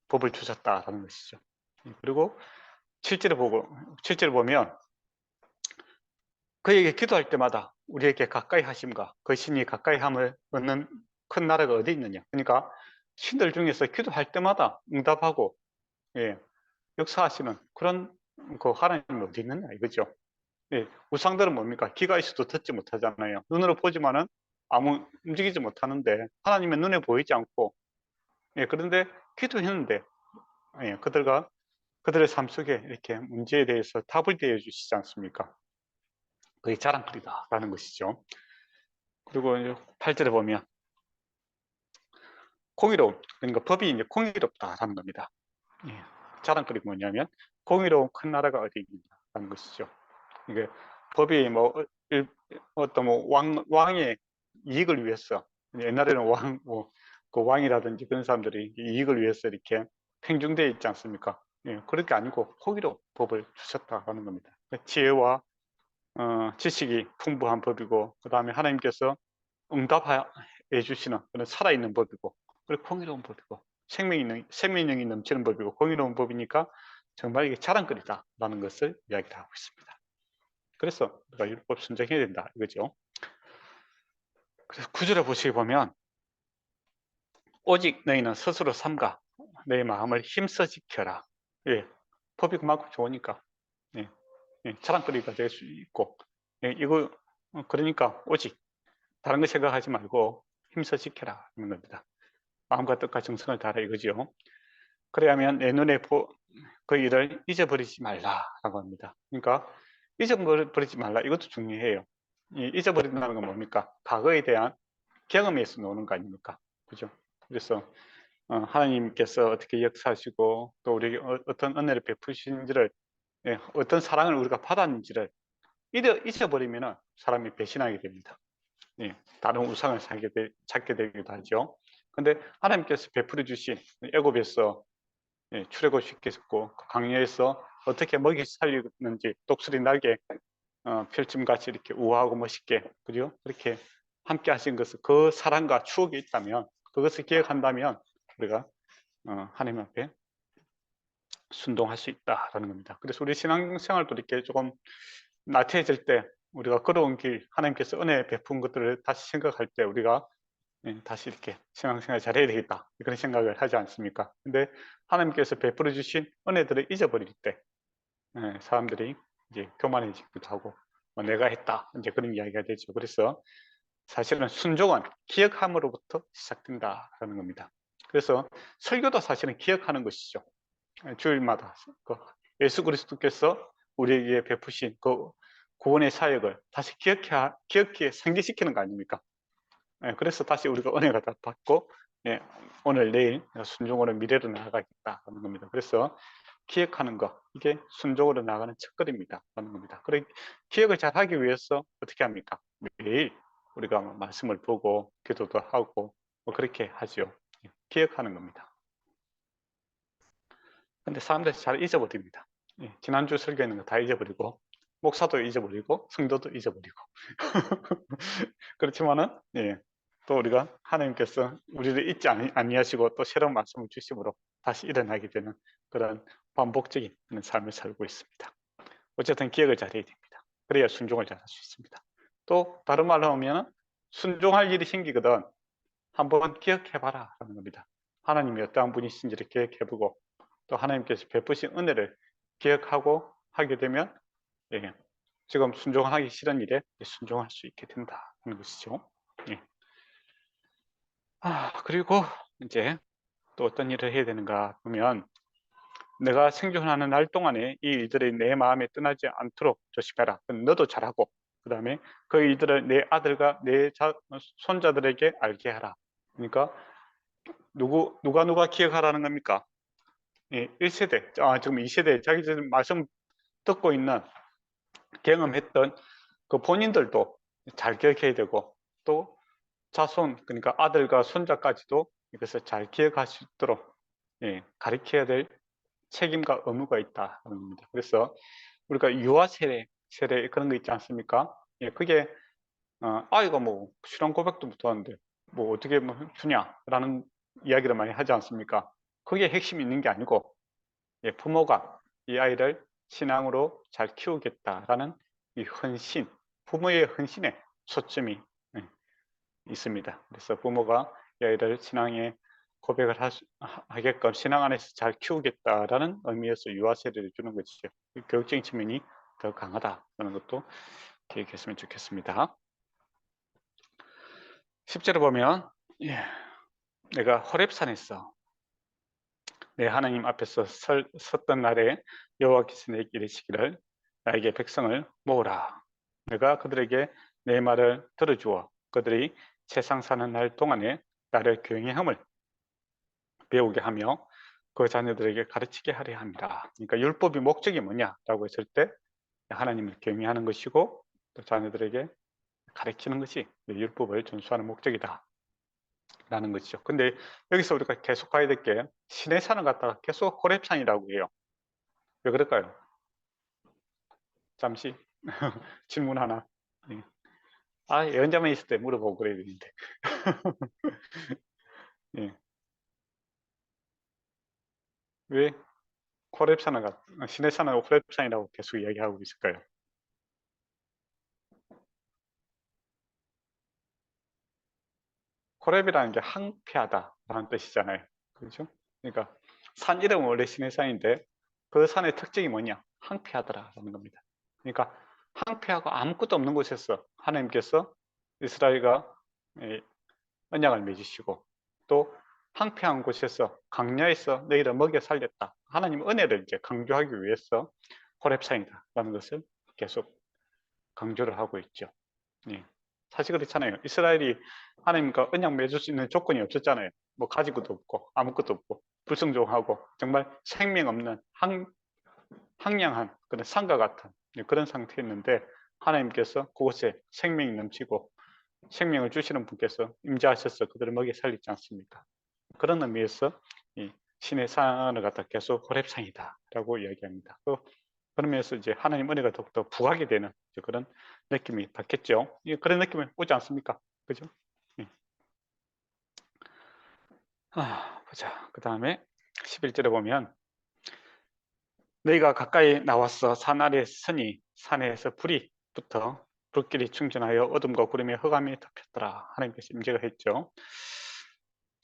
S1: 법을 주셨다라는 것이죠. 그리고 실제로 보면 그에게 기도할 때마다 우리에게 가까이 하심과 그 신이 가까이 함을 얻는 큰 나라가 어디 있느냐. 그러니까 신들 중에서 기도할 때마다 응답하고 역사하시는 그런 그 하나님이 어디 있느냐 이거죠. 우상들은 뭡니까? 귀가 있어도 듣지 못하잖아요. 눈으로 보지만은 아무 움직이지 못하는데 하나님의 눈에 보이지 않고 그런데 기도했는데 그들의 삶 속에 이렇게 문제에 대해서 답을 대해 주시지 않습니까? 그게 자랑거리다라는 것이죠. 그리고 8절에 보면 공의로움, 그러니까 법이 이제 공의롭다라는 겁니다. 자랑거리가 뭐냐면 공의로운 큰 나라가 어디 있느냐라는 것이죠. 이게 법이 뭐 어떤 뭐 왕의 이익을 위해서, 옛날에는 그 왕이라든지 그런 사람들이 이익을 위해서 이렇게 편중되어 있지 않습니까? 그럴 게 아니고 공의로운 법을 주셨다라는 겁니다. 지혜와 지식이 풍부한 법이고, 그 다음에 하나님께서 응답해 주시는 그런 살아있는 법이고, 그리고 공의로운 법이고, 생명력이 넘치는 법이고, 공의로운 법이니까 정말 이게 자랑거리다라는 것을 이야기를 하고 있습니다. 그래서 우리가 율법 순종해야 된다 이거죠. 그래서 9절에 보시게 보면 오직 너희는 스스로 삼가 내 마음을 힘써 지켜라. 법이 그만큼 좋으니까 자랑거리가 될 수 있고, 이거 그러니까 오직 다른 거 생각하지 말고 힘써 지켜라 하는 겁니다. 마음과 뜻과 정성을 다하라 이거죠. 그래야면 내 눈에 그 일을 잊어버리지 말라라고 합니다. 그러니까 잊어버리지 말라 이것도 중요해요. 잊어버린다는 건 뭡니까? 과거에 대한 경험에서 노는 거 아닙니까? 그죠? 그래서 하나님께서 어떻게 역사하시고 또 우리에게 어떤 은혜를 베푸신지를, 어떤 사랑을 우리가 받았는지를 잊어버리면 사람이 배신하게 됩니다. 다른 우상을 찾게 되기도 하죠. 근데 하나님께서 베풀어 주신 애굽에서 출애굽시켰고 그 광야에서 어떻게 먹이 살리는지 독수리 날개 펼침같이 이렇게 우아하고 멋있게, 그죠? 그렇게 함께 하신 것을, 그 사랑과 추억이 있다면, 그것을 기억한다면 우리가 하나님 앞에 순종할 수 있다라는 겁니다. 그래서 우리 신앙생활도 이렇게 조금 나태해질 때, 우리가 걸어온 길, 하나님께서 은혜 베푼 것들을 다시 생각할 때 우리가 다시 이렇게 신앙생활 잘해야 되겠다 그런 생각을 하지 않습니까? 근데 하나님께서 베풀어 주신 은혜들을 잊어버릴 때 사람들이 이제 교만해지기도 하고 내가 했다 이제 그런 이야기가 되죠. 그래서 사실은 순종은 기억함으로부터 시작된다라는 겁니다. 그래서 설교도 사실은 기억하는 것이죠. 주일마다 예수 그리스도께서 우리에게 베푸신 그 구원의 사역을 다시 기억해 상기시키는 거 아닙니까? 그래서 다시 우리가 은혜가 받고 오늘 내일 순종으로 미래로 나아가겠다 하는 겁니다. 그래서 기억하는 것, 이게 순종으로 나가는 첫걸음이다 하는 겁니다. 그래 기억을 잘 하기 위해서 어떻게 합니까? 매일 우리가 말씀을 보고 기도도 하고 그렇게 하죠. 기억하는 겁니다. 근데 사람들이 잘 잊어버립니다. 지난주 설교했는 거 다 잊어버리고 목사도 잊어버리고 성도도 잊어버리고 그렇지만은 또 우리가 하나님께서 우리를 잊지 아니하시고 또 새로운 말씀을 주심으로 다시 일어나게 되는 그런 반복적인 삶을 살고 있습니다. 어쨌든 기억을 잘해야 됩니다. 그래야 순종을 잘할 수 있습니다. 또 다른 말로 하면 순종할 일이 생기거든 한번 기억해봐라 하는 겁니다. 하나님이 어떠한 분이신지를 기억해보고 또 하나님께서 베푸신 은혜를 기억하고 하게 되면 지금 순종하기 싫은 일에 순종할 수 있게 된다 하는 것이죠. 그리고 이제 또 어떤 일을 해야 되는가 보면 내가 생존하는 날 동안에 이 일들이 내 마음에 떠나지 않도록 조심해라. 너도 잘하고 그 다음에 그 일들을 내 아들과 내 손자들에게 알게 하라. 그러니까 누가 기억하라는 겁니까? 1세대, 지금 2세대 자기 지금 말씀 듣고 있는 경험했던 그 본인들도 잘 기억해야 되고 또 자손 그러니까 아들과 손자까지도 이것을 잘 기억할 수 있도록 가르쳐야 될 책임과 의무가 있다는 겁니다. 그래서 우리가 유아 세례 그런 거 있지 않습니까? 그게 아이가 뭐 신앙 고백도 못하는데 뭐 어떻게 뭐 주냐라는 이야기를 많이 하지 않습니까? 그게 핵심이 있는 게 아니고 부모가 이 아이를 신앙으로 잘 키우겠다라는 이 헌신, 부모의 헌신에 초점이 있습니다. 그래서 부모가 이 아이를 신앙에 고백을 하게끔 신앙 안에서 잘 키우겠다라는 의미에서 유아 세례를 주는 것이죠. 교육적인 측면이 더 강하다는 것도 기억했으면 좋겠습니다. 10절에 보면 내가 호렙산에서 내 하나님 앞에서 섰던 날에 여호와께서 내게 이르시기를 나에게 백성을 모으라. 내가 그들에게 내 말을 들어주어 그들이 세상 사는 날 동안에 나를 경외함을 배우게 하며 그 자녀들에게 가르치게 하려 합니다. 그러니까 율법의 목적이 뭐냐라고 했을 때 하나님을 경외하는 것이고 또 자녀들에게 가르치는 것이 율법을 준수하는 목적이다 라는 것이죠. 근데 여기서 우리가 계속 가야 될 게 시내산을 갖다가 계속 호렙산이라고 해요. 왜 그럴까요? 잠시 질문 하나. 연자만 있을 때 물어보고 그래야 되는데. 예. 왜 호렙산을 시내산을 호렙산이라고 계속 이야기하고 있을까요? 호렙이라는 게 항폐하다라는 뜻이잖아요. 그렇죠? 그러니까 산 이름은 원래 시내산인데 그 산의 특징이 뭐냐? 항폐하더라라는 겁니다. 그러니까 항폐하고 아무것도 없는 곳에서 하나님께서 이스라엘과 언약을 맺으시고 또 항폐한 곳에서 강야에서 너희를 먹여 살렸다. 하나님 은혜를 이제 강조하기 위해서 호렙산이다라는 것을 계속 강조를 하고 있죠. 예. 사실 그렇잖아요. 이스라엘이 하나님과 언약 맺을 수 있는 조건이 없었잖아요. 뭐 가지고도 없고 아무것도 없고 불성종하고 정말 생명 없는 황량한 그런 산과 같은 그런 상태였는데 하나님께서 그곳에 생명이 넘치고 생명을 주시는 분께서 임재하셔서 그들을 먹여 살리지 않습니까? 그런 의미에서 이 신의 산을 갖다 계속 호렙산이다라고 이야기합니다. 그러면서 이제 하나님 은혜가 더욱더 부하게 되는 그런 느낌이 받겠죠. 그런 느낌이 오지 않습니까? 그죠? 예. 보자. 그 다음에 11절에 보면 너희가 가까이 나왔어 산 아래 서니 산에서 불이 붙어 불길이 충전하여 어둠과 구름의 흑암이 덮였더라. 하나님께서 임재가 했죠.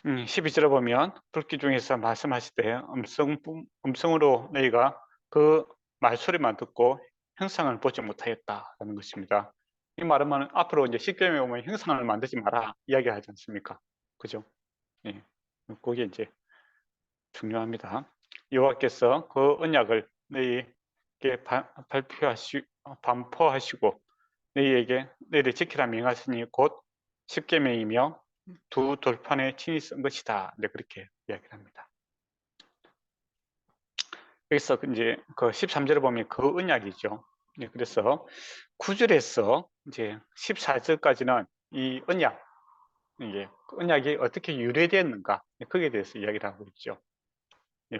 S1: 12절에 보면 불길 중에서 말씀하시되 음성으로 너희가 그 말소리만 듣고 형상을 보지 못하였다라는 것입니다. 이 말은 앞으로 이제 십계명에 보면 형상을 만들지 마라 이야기하지 않습니까? 그죠? 예. 그게 이제 중요합니다. 여호와께서 그 언약을 너희에게 반포하시고 너희에게 너희를 지키라 명하시니 곧 십계명이며 두 돌판에 친히 쓴 것이다. 네, 그렇게 이야기를 합니다. 여기서 이제 그 13절을 보면 그 언약이죠. 네, 그래서 9절에서 이제 14절까지는 이 언약, 이게 언약이 어떻게 유래되었는가, 거기에 대해서 이야기를 하고 있죠.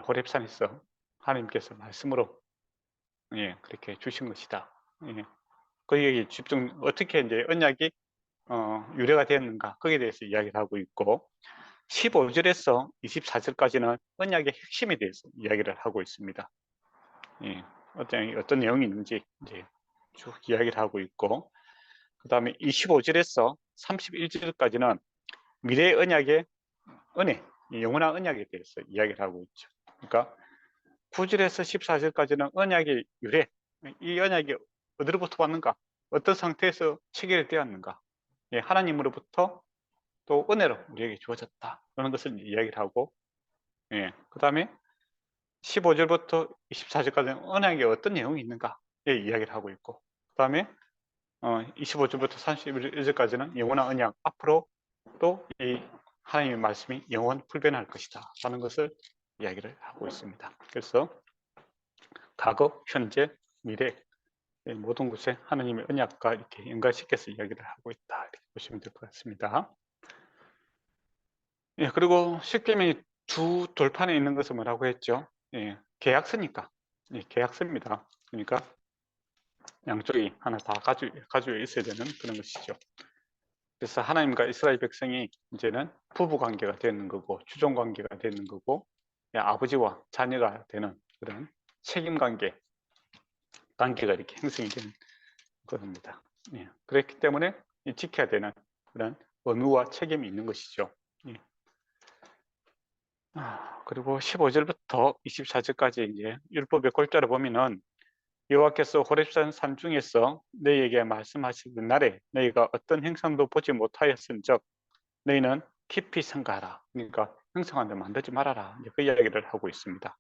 S1: 호렙산에서 하나님께서 말씀으로 그렇게 주신 것이다. 거기에 집중 어떻게 이제 언약이 유래가 되었는가 거기에 대해서 이야기를 하고 있고 15절에서 24절까지는 언약의 핵심에 대해서 이야기를 하고 있습니다. 어떤 내용이 있는지 이제 쭉 이야기를 하고 있고 그 다음에 25절에서 31절까지는 미래 언약의 은혜, 영원한 언약에 대해서 이야기를 하고 있죠. 그러니까 9절에서 14절까지는 언약의 유래, 이 언약이 어디로부터 왔는가, 어떤 상태에서 체결되었는가, 하나님으로부터 또 은혜로 우리에게 주어졌다. 그런 것을 이야기를 하고, 그 다음에 15절부터 24절까지는 언약에 어떤 내용이 있는가, 이야기를 하고 있고, 그 다음에 25절부터 31절까지는 영원한 언약, 앞으로 또 이 하나님의 말씀이 영원 불변할 것이다. 라는 것을 이야기를 하고 있습니다. 그래서 과거, 현재, 미래 모든 곳에 하느님의 언약과 이렇게 연관시켜서 이야기를 하고 있다. 이렇게 보시면 될 것 같습니다. 예, 그리고 십계명이 두 돌판에 있는 것은 뭐라고 했죠? 예, 계약서니까. 예, 계약서입니다. 그러니까 양쪽이 하나 다 가지고 있어야 되는 그런 것이죠. 그래서 하나님과 이스라엘 백성이 이제는 부부 관계가 되는 거고, 주종 관계가 되는 거고, 예, 아버지와 자녀가 되는 그런 책임 관계가 이렇게 형성이 되는 겁니다. 예, 그렇기 때문에 지켜야 되는 그런 의무와 책임이 있는 것이죠. 예. 그리고 15절부터 24절까지 이제 율법의 골자를 보면은 여호와께서 호렙산 산중에서 너희에게 말씀하시는 날에 너희가 어떤 행상도 보지 못하였은즉 너희는 깊이 생각하라. 그러니까 행상한 데 만들지 말아라. 이제 그 이야기를 하고 있습니다.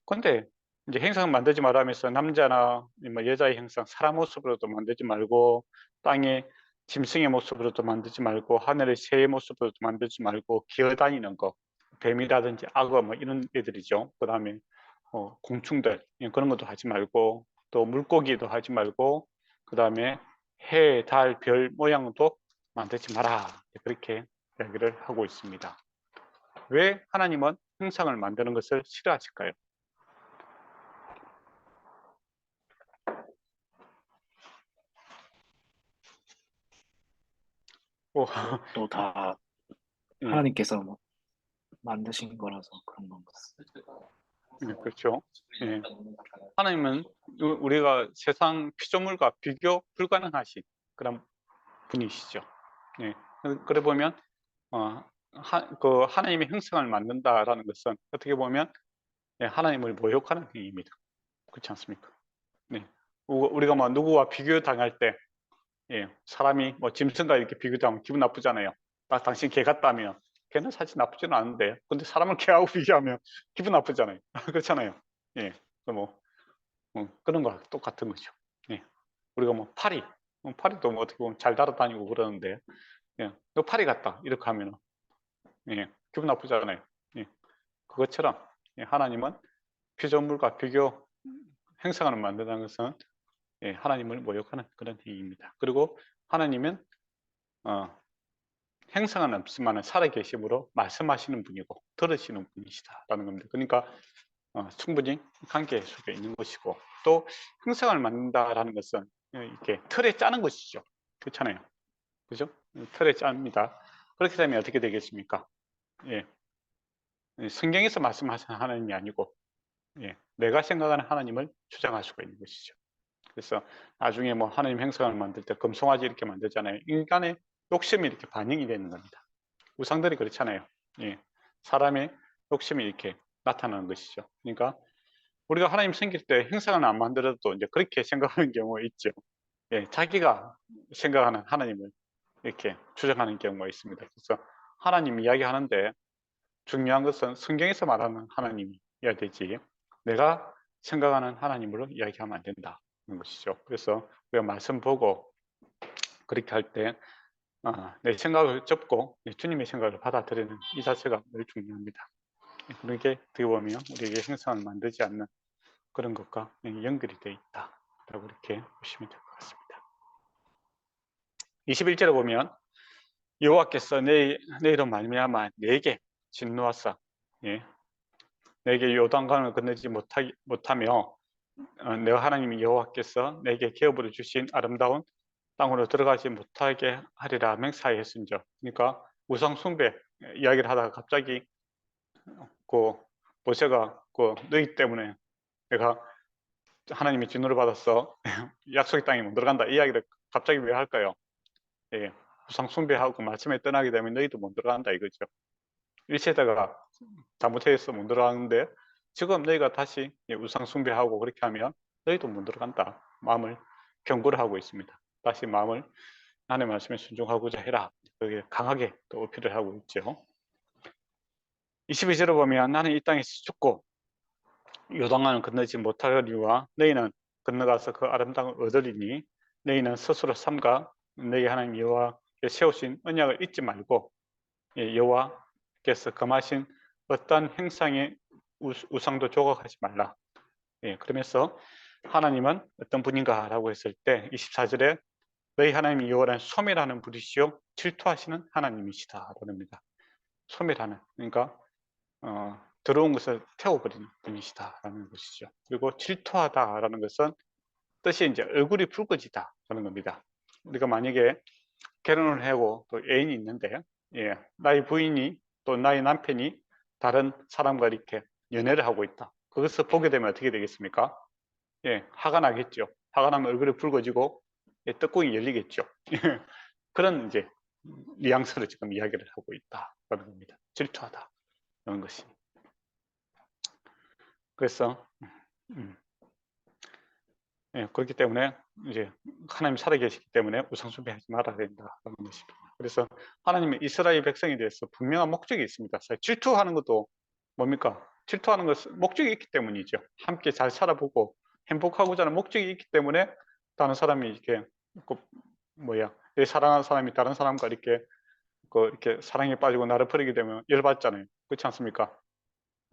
S1: 그런데 이제 행상 만들지 말라면서 남자나 뭐 여자의 행상, 사람 모습으로도 만들지 말고 땅의 짐승의 모습으로도 만들지 말고 하늘의 새의 모습으로도 만들지 말고 기어다니는 거, 뱀이라든지 악어 뭐 이런 애들이죠. 그 다음에 공충들 그런 것도 하지 말고 또 물고기도 하지 말고 그 다음에 해, 달, 별 모양도 만들지 마라. 그렇게 이야기를 하고 있습니다. 왜 하나님은 형상을 만드는 것을 싫어하실까요?
S2: 또 다
S1: 예,
S2: 하나님께서 뭐 만드신 거라서 그런 건가.
S1: 그렇죠. 예. 하나님은 우리가 세상 피조물과 비교 불가능하신 그런 분이시죠. 예. 그래 보면 그 하나님의 형상을 만든다라는 것은 어떻게 보면 하나님을 모욕하는 행위입니다. 그렇지 않습니까? 네. 우리가 뭐 누구와 비교 당할 때 사람이 뭐 짐승과 이렇게 비교하면 기분 나쁘잖아요. 당신 개 같다면 개는 사실 나쁘지는 않은데 근데 사람을 개하고 비교하면 기분 나쁘잖아요. 그렇잖아요. 예. 뭐 그런 거랑 똑같은 거죠. 예. 우리가 뭐 파리도 뭐 어떻게 보면 잘 날아다니고 그러는데 너 파리 같다 이렇게 하면 기분 나쁘잖아요. 예. 그것처럼 하나님은 피조물과 비교 행상을 만든다는 것은 하나님을 모욕하는 그런 행위입니다. 그리고 하나님은 행상은 없지만 살아계심으로 말씀하시는 분이고 들으시는 분이시다라는 겁니다. 그러니까 충분히 관계 속에 있는 것이고 또 형상을 만든다라는 것은 이렇게 틀에 짜는 것이죠. 그렇잖아요. 그죠? 틀에 짭니다. 그렇게 되면 어떻게 되겠습니까? 예. 성경에서 말씀하시는 하나님이 아니고 내가 생각하는 하나님을 주장할 수가 있는 것이죠. 그래서 나중에 뭐 하나님 형상을 만들 때 금송아지 이렇게 만들잖아요. 인간의 욕심이 이렇게 반영이 되는 겁니다. 우상들이 그렇잖아요. 예. 사람의 욕심이 이렇게 나타나는 것이죠. 그러니까 우리가 하나님 생길 때 형상은 안 만들어도 이제 그렇게 생각하는 경우가 있죠. 예, 자기가 생각하는 하나님을 이렇게 주장하는 경우가 있습니다. 그래서 하나님 이야기하는데 중요한 것은 성경에서 말하는 하나님이어야 되지 내가 생각하는 하나님으로 이야기하면 안 된다는 것이죠. 그래서 우리가 말씀 보고 그렇게 할 때 내 생각을 접고 주님의 생각을 받아들이는 이 자체가 늘 중요합니다. 그렇게 어떻게 보면 우리에게 형상을 만들지 않는 그런 것과 연결이 되어 있다라고 이렇게 보시면 될 것 같습니다. 21절에 보면 여호와께서 내일로 말미암아 내게 진노하사 내게 요단강을 건너지 못하며 내가 하나님 여호와께서 내게 기업으로 주신 아름다운 땅으로 들어가지 못하게 하리라 맹사하였은즉. 그러니까 우상 숭배 이야기를 하다가 갑자기 그 모세가 그 너희 때문에 내가 하나님의 진노를 받았어 약속의 땅에 못 들어간다 이 이야기를 갑자기 왜 할까요? 우상 숭배하고 말씀에 떠나게 되면 너희도 못 들어간다 이거죠. 1세대가 잘못해서 못 들어가는데 지금 너희가 다시 우상 숭배하고 그렇게 하면 너희도 못 들어간다. 마음을 경고를 하고 있습니다. 다시 마음을 하나님의 말씀에 순종하고자 해라. 그게 강하게 또 어필을 하고 있죠. 22절을 보면 나는 이 땅에서 죽고 요단강을 건너지 못하리와 너희는 건너가서 그 아름다움을 얻으리니 너희는 스스로 삼가 너희 하나님 여호와께 세우신 언약을 잊지 말고 여호와께서 금하신 어떠한 행상의 우상도 조각하지 말라. 예, 그러면서 하나님은 어떤 분인가라고 했을 때 24절에 너희 하나님이 여호와는 소멸하는 분이시요 질투하시는 하나님이시다 그럽니다. 소멸하는, 그러니까 들어온 것을 태워버리는 분이시다라는 것이죠. 그리고 질투하다라는 것은 뜻이 이제 얼굴이 붉어지다라는 겁니다. 우리가 만약에 결혼을 하고 또 애인이 있는데, 예, 나의 부인이 또 나의 남편이 다른 사람과 이렇게 연애를 하고 있다. 그것을 보게 되면 어떻게 되겠습니까? 예, 화가 나겠죠. 화가 나면 얼굴이 붉어지고 예, 떡궁이 열리겠죠. 그런 이제 뉘앙스를 지금 이야기를 하고 있다라는 겁니다. 질투하다 이런 것이. 그래서 예, 그렇기 때문에 이제 하나님 살아계시기 때문에 우상숭배하지 말아야 된다라는 것입니다. 그래서 하나님의 이스라엘 백성에 대해서 분명한 목적이 있습니다. 질투하는 것도 뭡니까? 질투하는 것은 목적이 있기 때문이죠. 함께 잘 살아보고 행복하고자 하는 목적이 있기 때문에 다른 사람이 이렇게 내 사랑하는 사람이 다른 사람과 이렇게 사랑에 빠지고 나를 버리게 되면 열받잖아요. 그렇지 않습니까?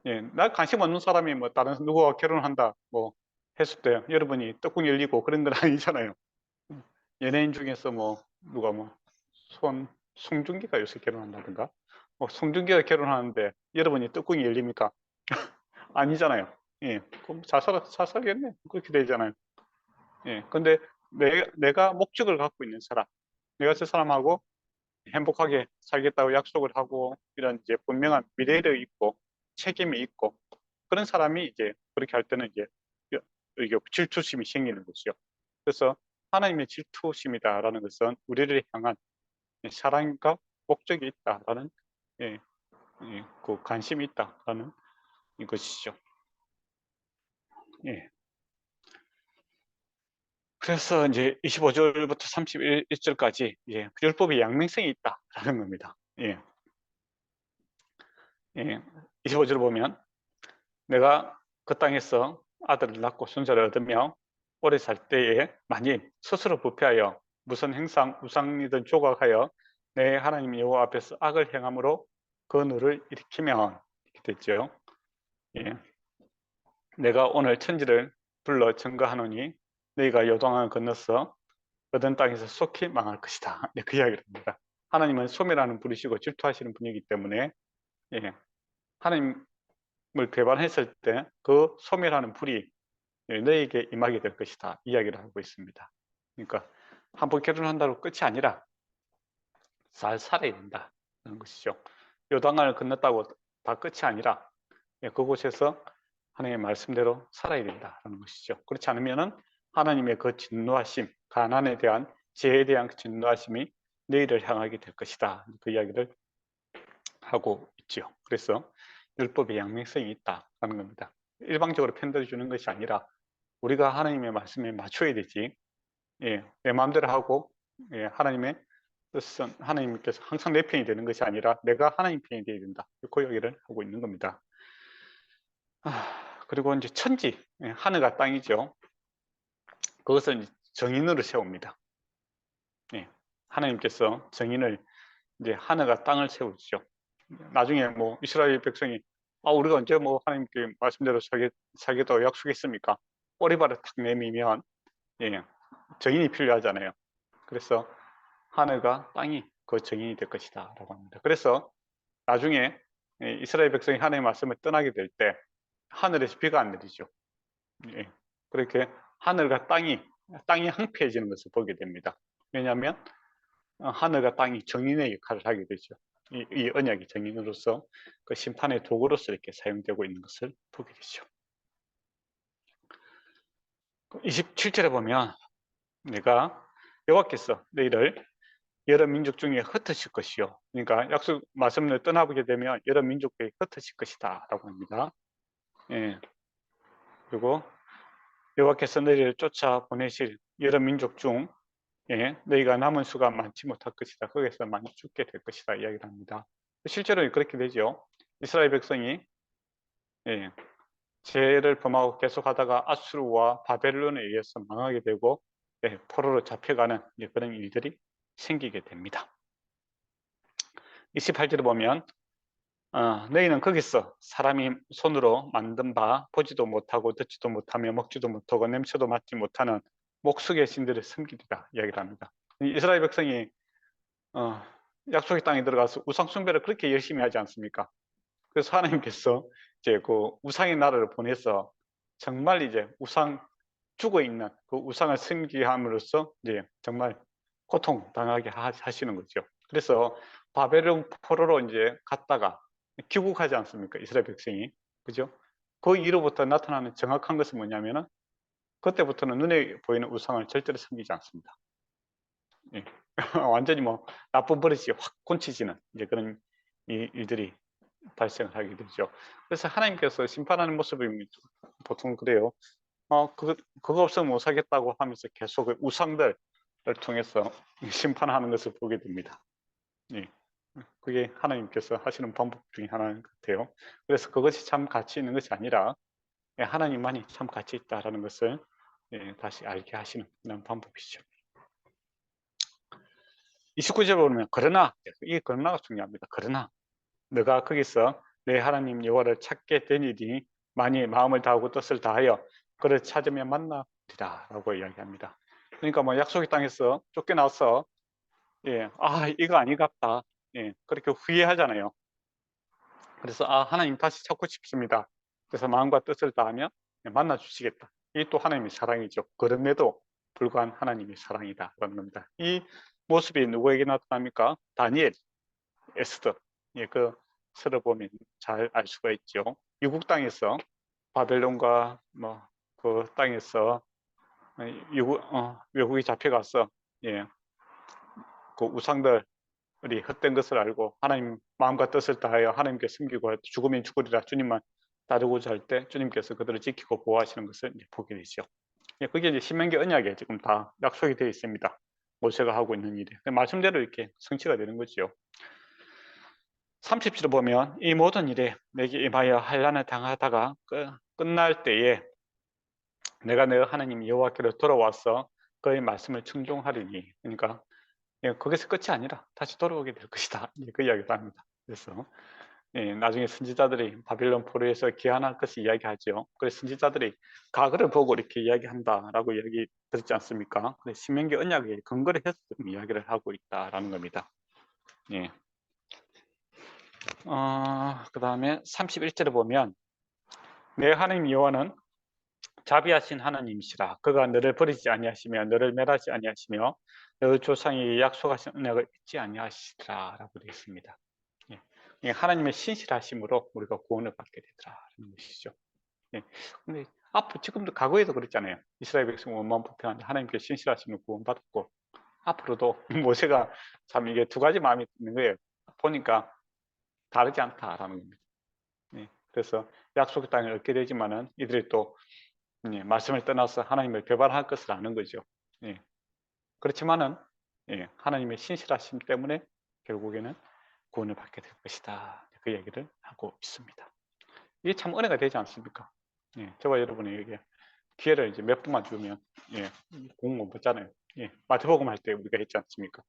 S1: 예, 나 관심 없는 사람이 뭐 다른 누구와 결혼한다 뭐 했을 때 여러분이 떡궁 열리고 그런 건 아니잖아요. 연예인 중에서 뭐 누가 뭐 송중기가 요새 결혼한다든가 뭐 송중기가 결혼하는데 여러분이 떡궁이 열립니까? 아니잖아요. 예, 그럼 잘 살겠네 그렇게 되잖아요. 예, 근데 내가 목적을 갖고 있는 사람, 내가 저 사람하고 행복하게 살겠다고 약속을 하고 이런 이제 분명한 미래를 있고 책임이 있고 그런 사람이 이제 그렇게 할 때는 이제 이게 질투심이 생기는 거죠. 그래서 하나님의 질투심이다라는 것은 우리를 향한 사랑과 목적이 있다라는 예, 그 관심이 있다라는 것이죠. 예. 그래서 이제 25절부터 31절까지 예, 율법의 양면성이 있다라는 겁니다. 예. 예. 25절 보면 내가 그 땅에서 아들을 낳고 손자를 얻으며 오래 살 때에 만일 스스로 부패하여 무슨 행상 우상이든 조각하여 내 하나님 여호와 앞에서 악을 행함으로 그 너를 일으키면 이렇게 됐죠. 예. 내가 오늘 천지를 불러 증거하노니 너희가 요단강을 건너서 얻은 땅에서 속히 망할 것이다. 네, 그 이야기를 합니다. 하나님은 소멸하는 분이시고 질투하시는 분이기 때문에 예, 하나님을 배반했을 때 그 소멸하는 불이 너에게 임하게 될 것이다. 이야기를 하고 있습니다. 그러니까 한번 결혼한다고 끝이 아니라 잘 살아야 된다는 것이죠. 요단강을 건넜다고 다 끝이 아니라 그곳에서 하나님의 말씀대로 살아야 된다는 것이죠. 그렇지 않으면은 하나님의 그 진노하심, 가난에 대한 죄에 대한 진노하심이 너희를 향하게 될 것이다. 그 이야기를 하고 있죠. 그래서 율법의 양면성이 있다는 겁니다. 일방적으로 편들어 주는 것이 아니라 우리가 하나님의 말씀에 맞춰야 되지. 예, 내 마음대로 하고 예, 하나님의 뜻은 하나님께서 항상 내 편이 되는 것이 아니라 내가 하나님 편이 되어야 된다. 그 이야기를 하고 있는 겁니다. 그리고 이제 천지, 예, 하늘과 땅이죠. 그것을 정인으로 세웁니다. 예, 하나님께서 정인을 이제 하늘과 땅을 세우죠. 나중에 뭐 이스라엘 백성이 우리가 언제 뭐 하나님께 말씀대로 살겠다고 약속했습니까? 꼬리발을 탁 내밀면 예, 정인이 필요하잖아요. 그래서 하늘과 땅이 그 정인이 될 것이다 라고 합니다. 그래서 나중에 이스라엘 백성이 하나님의 말씀을 떠나게 될 때 하늘에서 비가 안 내리죠. 예, 그렇게 하늘과 땅이 황폐해지는 것을 보게 됩니다. 왜냐하면 하늘과 땅이 정인의 역할을 하게 되죠. 이 언약이 정인으로서 그 심판의 도구로서 이렇게 사용되고 있는 것을 보게 되죠. 27절에 보면 내가 여호와께서 너희를 여러 민족 중에 흩으실 것이요. 그러니까 약속 말씀을 떠나보게 되면 여러 민족들이 흩으실 것이다 라고 합니다. 예. 그리고 여호와께서 너희를 쫓아 보내실 여러 민족 중 너희가 남은 수가 많지 못할 것이다. 거기서 많이 죽게 될 것이다 이야기를 합니다. 실제로 그렇게 되죠. 이스라엘 백성이 죄를 범하고 계속하다가 아수르와 바벨론에 의해서 망하게 되고 포로로 잡혀가는 그런 일들이 생기게 됩니다. 28절을 보면 너희는 거기서 사람이 손으로 만든 바 보지도 못하고 듣지도 못하며 먹지도 못하고 냄새도 맡지 못하는 목수의 신들을 섬기리라 이야기를 합니다. 이스라엘 백성이 약속의 땅에 들어가서 우상 숭배를 그렇게 열심히 하지 않습니까? 그래서 하나님께서 이제 그 우상의 나라를 보내서 정말 이제 우상 죽어 있는 그 우상을 섬기함으로써 이제 정말 고통 당하게 하시는 거죠. 그래서 바벨론 포로로 이제 갔다가 귀국하지 않습니까? 이스라엘 백성이. 그죠? 그 이후부터 나타나는 정확한 것은 뭐냐면은 그때부터는 눈에 보이는 우상을 절대로 섬기지 않습니다. 예. 완전히 뭐 나쁜 버릇이 확 곤치지는 이제 그런 일들이 발생을 하게 되죠. 그래서 하나님께서 심판하는 모습이 보통 그래요. 그거 없으면 못 살겠다고 하면서 계속 우상들을 통해서 심판하는 것을 보게 됩니다. 예. 그게 하나님께서 하시는 방법 중에 하나인 것 같아요. 그래서 그것이 참 가치 있는 것이 아니라 하나님만이 참 가치 있다라는 것을 다시 알게 하시는 그런 방법이죠. 29절 보면 그러나 이 그러나가 중요합니다. 그러나 너가 거기서 내 하나님 여호와를 찾게 되니니 만일 마음을 다하고 뜻을 다하여 그를 찾으면 만나리라 라고 이야기합니다. 그러니까 뭐 약속의 땅에서 쫓겨나서 이거 아니갑다 그렇게 후회하잖아요. 그래서 하나님 다시 찾고 싶습니다. 그래서 마음과 뜻을 다하며 만나 주시겠다. 이게 또 하나님의 사랑이죠. 그럼에도 불구한 하나님의 사랑이다라는 겁니다. 이 모습이 누구에게 나타납니까? 다니엘, 에스더. 그 서로 보면 잘 알 수가 있죠. 유국 땅에서 바벨론과 뭐 그 땅에서 외국이 잡혀가서 그 우상들이 헛된 것을 알고 하나님 마음과 뜻을 다하여 하나님께 섬기고 죽으면 죽으리라 주님만 따르고자 할 때 주님께서 그들을 지키고 보호하시는 것을 이제 보게 되죠. 그게 이제 신명기 언약에 지금 다 약속이 되어 있습니다. 모세가 하고 있는 일이 말씀대로 이렇게 성취가 되는 거죠. 30절을 보면 이 모든 일에 내게 임하여 환난을 당하다가 끝날 때에 내가 내 하나님 여호와께로 돌아와서 그의 말씀을 청종하리니 그러니까 거기서 끝이 아니라 다시 돌아오게 될 것이다. 그 이야기도 합니다. 그래서 나중에 선지자들이 바빌론 포로에서 귀환할 것을 이야기하죠. 그래서 선지자들이 과거를 보고 이렇게 이야기한다라고 이야기 들었지 않습니까? 그래서 신명기 언약에 근거를 해서 이야기를 하고 있다라는 겁니다. 예. 그 다음에 31절을 보면 내 하나님 여호와는 자비하신 하나님이시라. 그가 너를 버리지 아니하시며 너를 멸하지 아니하시며 너희 조상이 약속하신 은혜를 잊지 아니하시리라라고 되어 있습니다. 하나님의 신실하심으로 우리가 구원을 받게 되더라는 것이죠. 근데 앞으로 지금도 과거에도 그랬잖아요. 이스라엘 백성 원만 불평하는데 하나님께 신실하심을 구원받았고 앞으로도 모세가 참 이게 두 가지 마음이 있는 거예요. 보니까 다르지 않다라는 겁니다. 그래서 약속의 땅을 얻게 되지만은 이들이 또 말씀을 떠나서 하나님을 배반할 것을 아는 거죠. 그렇지만은 하나님의 신실하심 때문에 결국에는 구원을 받게 될 것이다. 그 얘기를 하고 있습니다. 이게 참 은혜가 되지 않습니까? 저와 여러분에게 기회를 이제 몇 분만 주면 공못 받잖아요. 마태복음 할 때 우리가 했지 않습니까?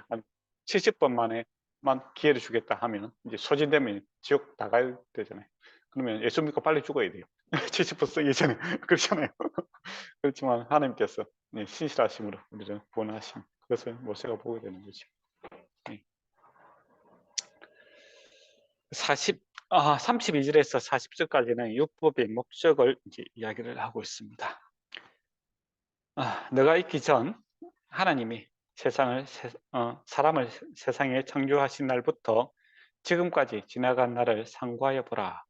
S1: 한 70번 만에만 기회를 주겠다 하면 이제 소진되면 지옥 다 가야 되잖아요. 그러면 예수 믿고 빨리 죽어야 돼요. 70번 쓰기 전에 그렇잖아요. 그렇지만 하나님께서 신실하심으로 우리를 구원하신 그것을 모세가 보게 되는 거죠. 32절에서 40절까지는 율법의 목적을 이제 이야기를 하고 있습니다. 내가 있기 전 하나님이 사람을 세상에 창조하신 날부터 지금까지 지나간 날을 상고하여 보라.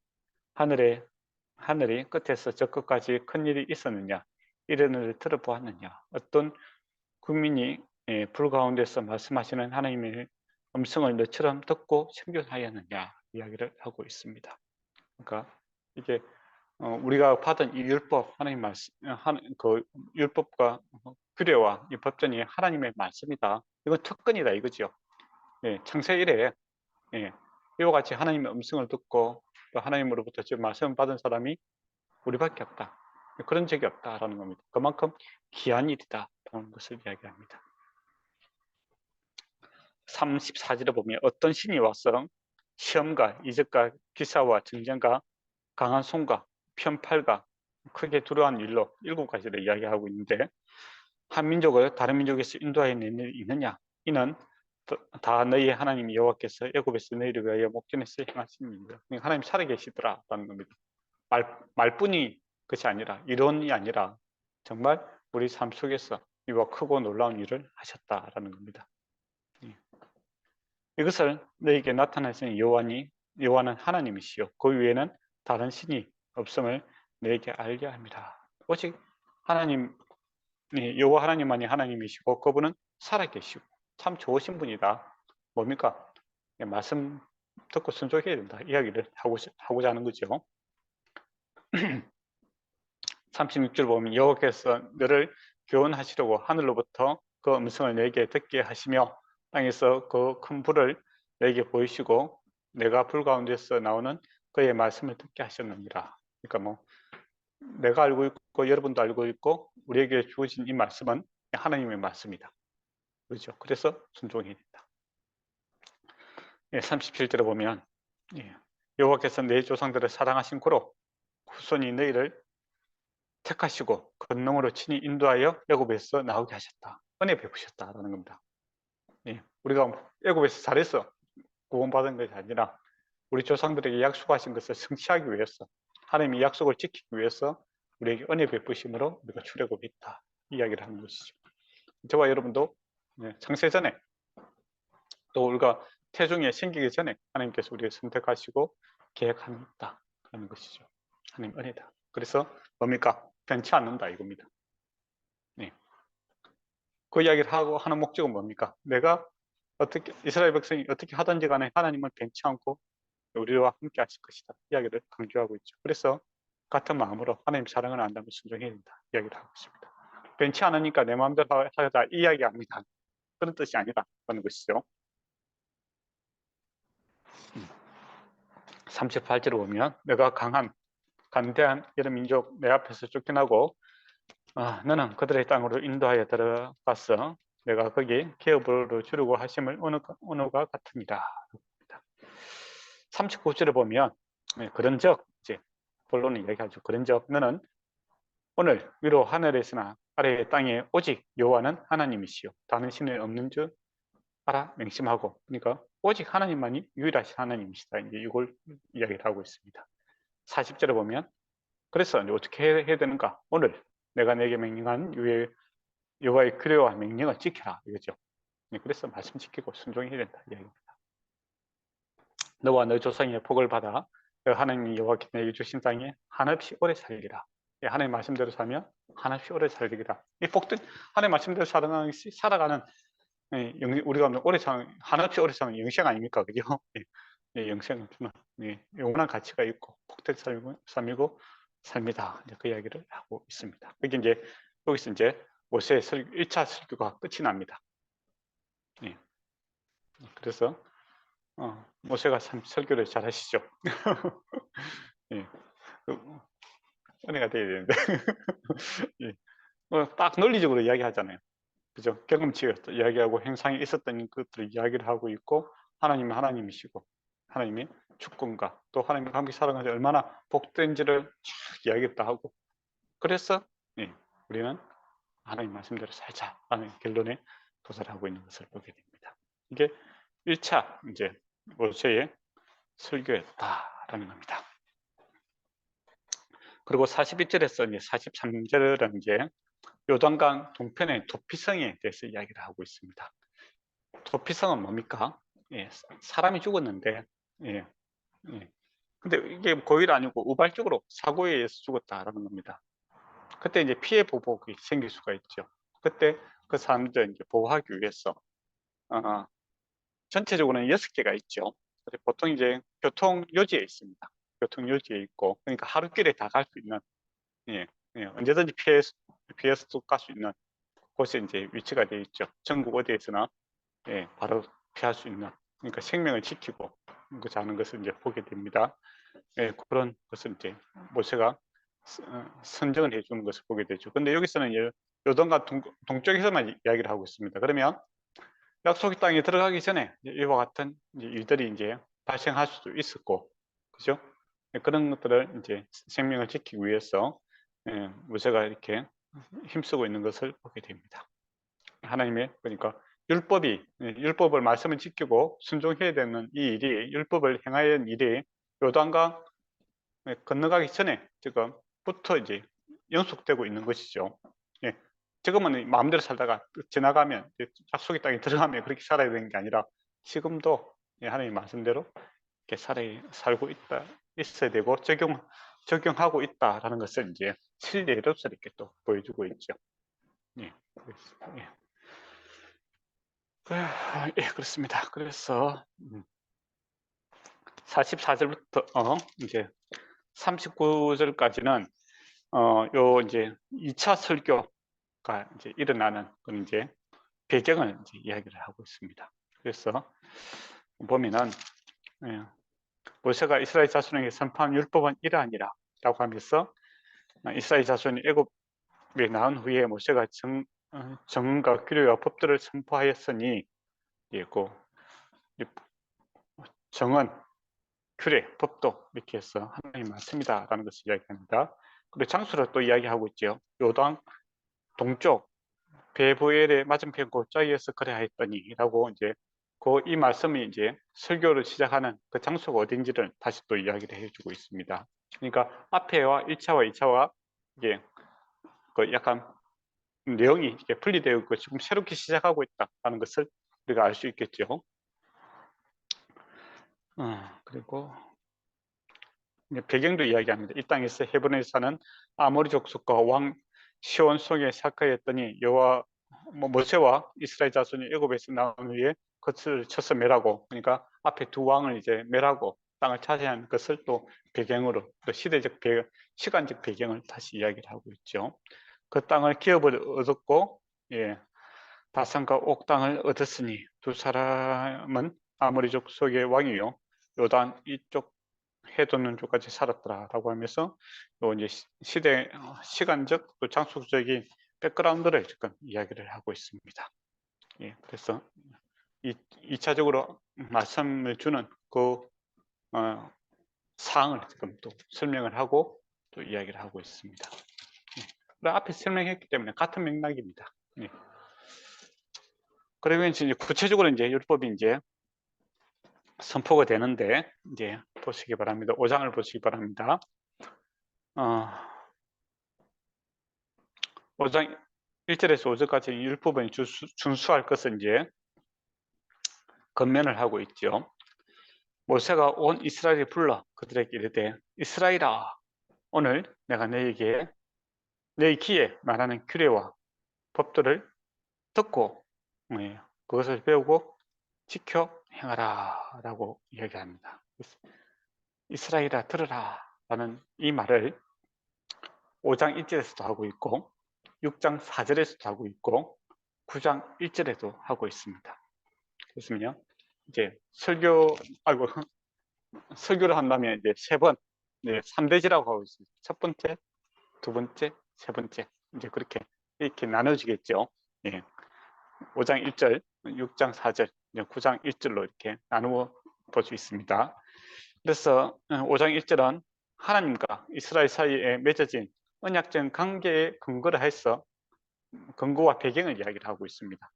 S1: 하늘이 끝에서 저 끝까지 큰 일이 있었느냐? 이런 일을 들어보았느냐? 어떤 국민이 불 가운데서 말씀하시는 하나님의 음성을 너처럼 듣고 생존하였느냐? 이야기를 하고 있습니다. 그러니까 이게 우리가 받은 이 율법, 하나님 말씀, 그 율법과 규례와 이 법전이 하나님의 말씀이다. 이건 특권이다 이거죠. 창세 이래 이와 같이 하나님의 음성을 듣고 또 하나님으로부터 지금 말씀을 받은 사람이 우리밖에 없다. 그런 적이 없다라는 겁니다. 그만큼 귀한 일이다라는 것을 이야기합니다. 34절에 보면 어떤 신이 와서 시험과 이적과 기사와 전쟁과 강한 손과 편팔과 크게 두려워하는 일로 7가지를 이야기하고 있는데, 한 민족을 다른 민족에서 인도하여 낸 일이 있느냐? 이는 다 너희의 하나님 여호와께서 애굽에서 너희를 위하여 목전에서 행하신 일입니다. 그러니까 하나님 살아계시더라라는 겁니다. 말뿐이 것이 아니라, 이론이 아니라 정말 우리 삶 속에서 이와 크고 놀라운 일을 하셨다라는 겁니다. 이것을 너희에게 나타내신 여호와는 하나님이시요 그 위에는 다른 신이 없음을 너희에게 알게 합니다. 오직 하나님, 여호와 하나님만이 하나님이시고 그분은 살아계시고 참 좋으신 분이다. 뭡니까? 말씀 듣고 순종해야 된다. 이야기를 하고자 하는 거죠. 36절 보면 여호와께서 너를 교훈하시려고 하늘로부터 그 음성을 내게 듣게 하시며 땅에서 그 큰 불을 내게 보이시고 내가 불 가운데서 나오는 그의 말씀을 듣게 하셨느니라. 그러니까 뭐 내가 알고 있고 여러분도 알고 있고 우리에게 주어진 이 말씀은 하나님의 말씀이다. 그렇죠? 그래서 순종해야 된다. 37절에 보면 여호와께서 내 조상들을 사랑하신 고로 후손이 너희를 택하시고 권능으로 친히 인도하여 애굽에서 나오게 하셨다. 은혜 베푸셨다라는 겁니다. 우리가 애굽에서 잘해서 구원받은 것이 아니라 우리 조상들에게 약속하신 것을 성취하기 위해서, 하나님이 약속을 지키기 위해서 우리에게 은혜 베푸심으로 우리가 출애굽했다 이야기를 하는 것이죠. 저와 여러분도 창세전에 또 우리가 태중에 생기기 전에 하나님께서 우리를 선택하시고 계획한다는 것이죠. 하나님 은혜다. 그래서 뭡니까? 변치 않는다 이겁니다. 그 이야기를 하는 목적은 뭡니까? 내가 어떻게 이스라엘 백성이 어떻게 하든지 간에 하나님은 변치 않고 우리와 함께 하실 것이다 이야기를 강조하고 있죠. 그래서 같은 마음으로 하나님 사랑을 안다면 순종해야 된다 이야기를 하고 있습니다. 변치 않으니까 내 마음대로 하다 이 이야기 아니다. 그런 뜻이 아니다 하는 것이죠. 38절을 보면 내가 간대한 여러 민족 내 앞에서 쫓겨나고 너는 그들의 땅으로 인도하여 들어가서 내가 거기 기업으로 주려고 하심을 언어가 같으니라. 39절에 보면 그런즉 이제 본론을 얘기하죠. 그런즉 너는 오늘 위로 하늘에서나 아래의 땅에 오직 여호와는 하나님이시요 다른 신은 없는 줄 알아 명심하고, 그러니까 오직 하나님만이 유일하신 하나님이시다. 이제 이걸 이야기를 하고 있습니다. 40절에 보면 그래서 이제 어떻게 해야 되는가? 오늘 내가 내게 명령한 여호와의 규례와 명령을 지켜라 이거죠. 그래서 말씀 지키고 순종해야 된다 이야기입니다. 너와 너 조상의 복을 받아 하나님 여호와께서 내게 주신 땅에 한없이 오래 살리라. 하나님 말씀대로 살면 한없이 오래 살리라. 이 복된 하나님 말씀대로 살아가는 우리가 오래 사는 한없이 오래 사는 영생 아닙니까, 그죠? 영생은 영원한 가치가 있고 복된 삶이고 삶이다. 그 이야기를 하고 있습니다. 여기서 이제 모세의 1차 설교가 끝이 납니다. 그래서 모세가 참 설교를 잘 하시죠. 은혜가 돼야 되는데 딱 논리적으로 이야기하잖아요. 그죠? 경험치가 이야기하고 행상이 있었던 것들을 이야기를 하고 있고, 하나님은 하나님이시고 하나님의 주권과 또 하나님과 함께 살아가면서 얼마나 복된지를 쭉 이야기를 하고, 그래서 우리는 하나님 말씀대로 살자라는 결론에 도달하고 있는 것을 보게 됩니다. 이게 1차 이제 모세의 설교였다라는 겁니다. 그리고 41절에서 이제 43절은 이제 요단강 동편의 도피성에 대해서 이야기를 하고 있습니다. 도피성은 뭡니까? 사람이 죽었는데, 근데 이게 고의가 아니고 우발적으로 사고에 의해서 죽었다라는 겁니다. 그때 이제 피해 보복이 생길 수가 있죠. 그때 그 사람들 이제 보호하기 위해서 전체적으로는 6개가 있죠. 보통 이제 교통 요지에 있습니다. 교통 요지에 있고, 그러니까 하루길에 다 갈 수 있는, 언제든지 피해서 갈 수 있는 곳에 이제 위치가 되어 있죠. 전국 어디에서나 바로 피할 수 있는, 그러니까 생명을 지키고 하는 것을 이제 보게 됩니다. 그런 것을 이제 모세가 선정을 해주는 것을 보게 되죠. 근데 여기서는 요단강 동쪽에서만 이야기를 하고 있습니다. 그러면 약속의 땅에 들어가기 전에 이와 같은 일들이 이제 발생할 수도 있었고, 그죠? 그런 것들을 이제 생명을 지키기 위해서 모세가 이렇게 힘쓰고 있는 것을 보게 됩니다. 하나님의 그러니까 율법을 말씀을 지키고 순종해야 되는 이 일이 율법을 행하야 하는 일이 요단강 건너가기 전에 지금부터 이제 연속되고 있는 것이죠. 예. 지금은 마음대로 살다가 지나가면 약속의 땅에 들어가면 그렇게 살아야 되는 게 아니라 지금도 하나님 말씀대로 이렇게 살고 있어야 되고 적용하고 있다라는 것을 이제 실례로서 이렇게 또 보여주고 있죠. 예. 예. 예, 그렇습니다. 그래서 44절부터 이제 39절까지는 요 이제 2차 설교가 이제 일어나는 그런 이제 배경을 이제 이야기를 하고 있습니다. 그래서 보면은 모세가 이스라엘 자손에게 선포한 율법은 이러하니라라고 하면서 이스라엘 자손이 애굽에 나온 후에 모세가 정과 규례와 법들을 선포하였으니 그 정은 규례, 법도 이렇게 해서 하나님 말씀이다라는 것을 이야기합니다. 그리고 장소를 또 이야기하고 있죠. 요단 동쪽 베보엘의 맞은편 골짜기에서 그래하였더니라고 이제 이 말씀이 이제 설교를 시작하는 그 장소가 어딘지를 다시 또 이야기를 해주고 있습니다. 그러니까 앞에와 1차와 2차와 이게 그 약간 내용이 이렇게 분리되어 있고 지금 새롭게 시작하고 있다는 것을 우리가 알 수 있겠죠. 그리고 배경도 이야기합니다. 이 땅에서 헤브론에 사는 아모리 족속과 왕 시온 속에 사카였더니 여호와 모세와 이스라엘 자손이 애굽에서 나온 후에 그것을 쳐서 멸하고, 그러니까 앞에 두 왕을 이제 멸하고 땅을 차지한 것을 또 배경으로 또 시간적 배경을 다시 이야기를 하고 있죠. 그 땅을 기업을 얻었고, 바산과 옥 땅을 얻었으니 두 사람은 아모리 족속의 왕이요 요단 이쪽 해돋는 쪽까지 살았더라라고 하면서 또 이제 시간적 또 장소적인 백그라운드를 지금 이야기를 하고 있습니다. 예, 그래서 2차적으로 말씀을 주는 그 사항을 지금 또 설명을 하고 또 이야기를 하고 있습니다. 예, 앞에 설명했기 때문에 같은 맥락입니다. 예. 그러면 이제 구체적으로 이제 율법이 이제 선포가 되는데 이제 보시기 바랍니다. 5장을 보시기 바랍니다. 5장 1절에서 5절까지 율법은 준수할 것을 이제 건면을 하고 있죠. 모세가 온 이스라엘을 불러 그들에게 이르되 이스라엘아 오늘 내가 너에게 내 귀에 말하는 규례와 법들을 듣고 그것을 배우고 지켜 행하라 라고 이야기합니다. 이스라엘아 들으라 라는 이 말을 5장 1절에서도 하고 있고 6장 4절에서도 하고 있고 9장 1절에도 하고 있습니다. 그렇으면요 이제 설교를 한다면 이제 3번 3대지라고 하고 있습니다. 첫 번째, 두 번째, 세 번째 이제 그렇게 이렇게 나눠지겠죠. 5장 1절, 6장 4절, 9장 1절로 이렇게 나누어 볼 수 있습니다. 그래서 5장 1절은 하나님과 이스라엘 사이에 맺어진 언약적 관계에 근거를 해서 근거와 배경을 이야기를 하고 있습니다.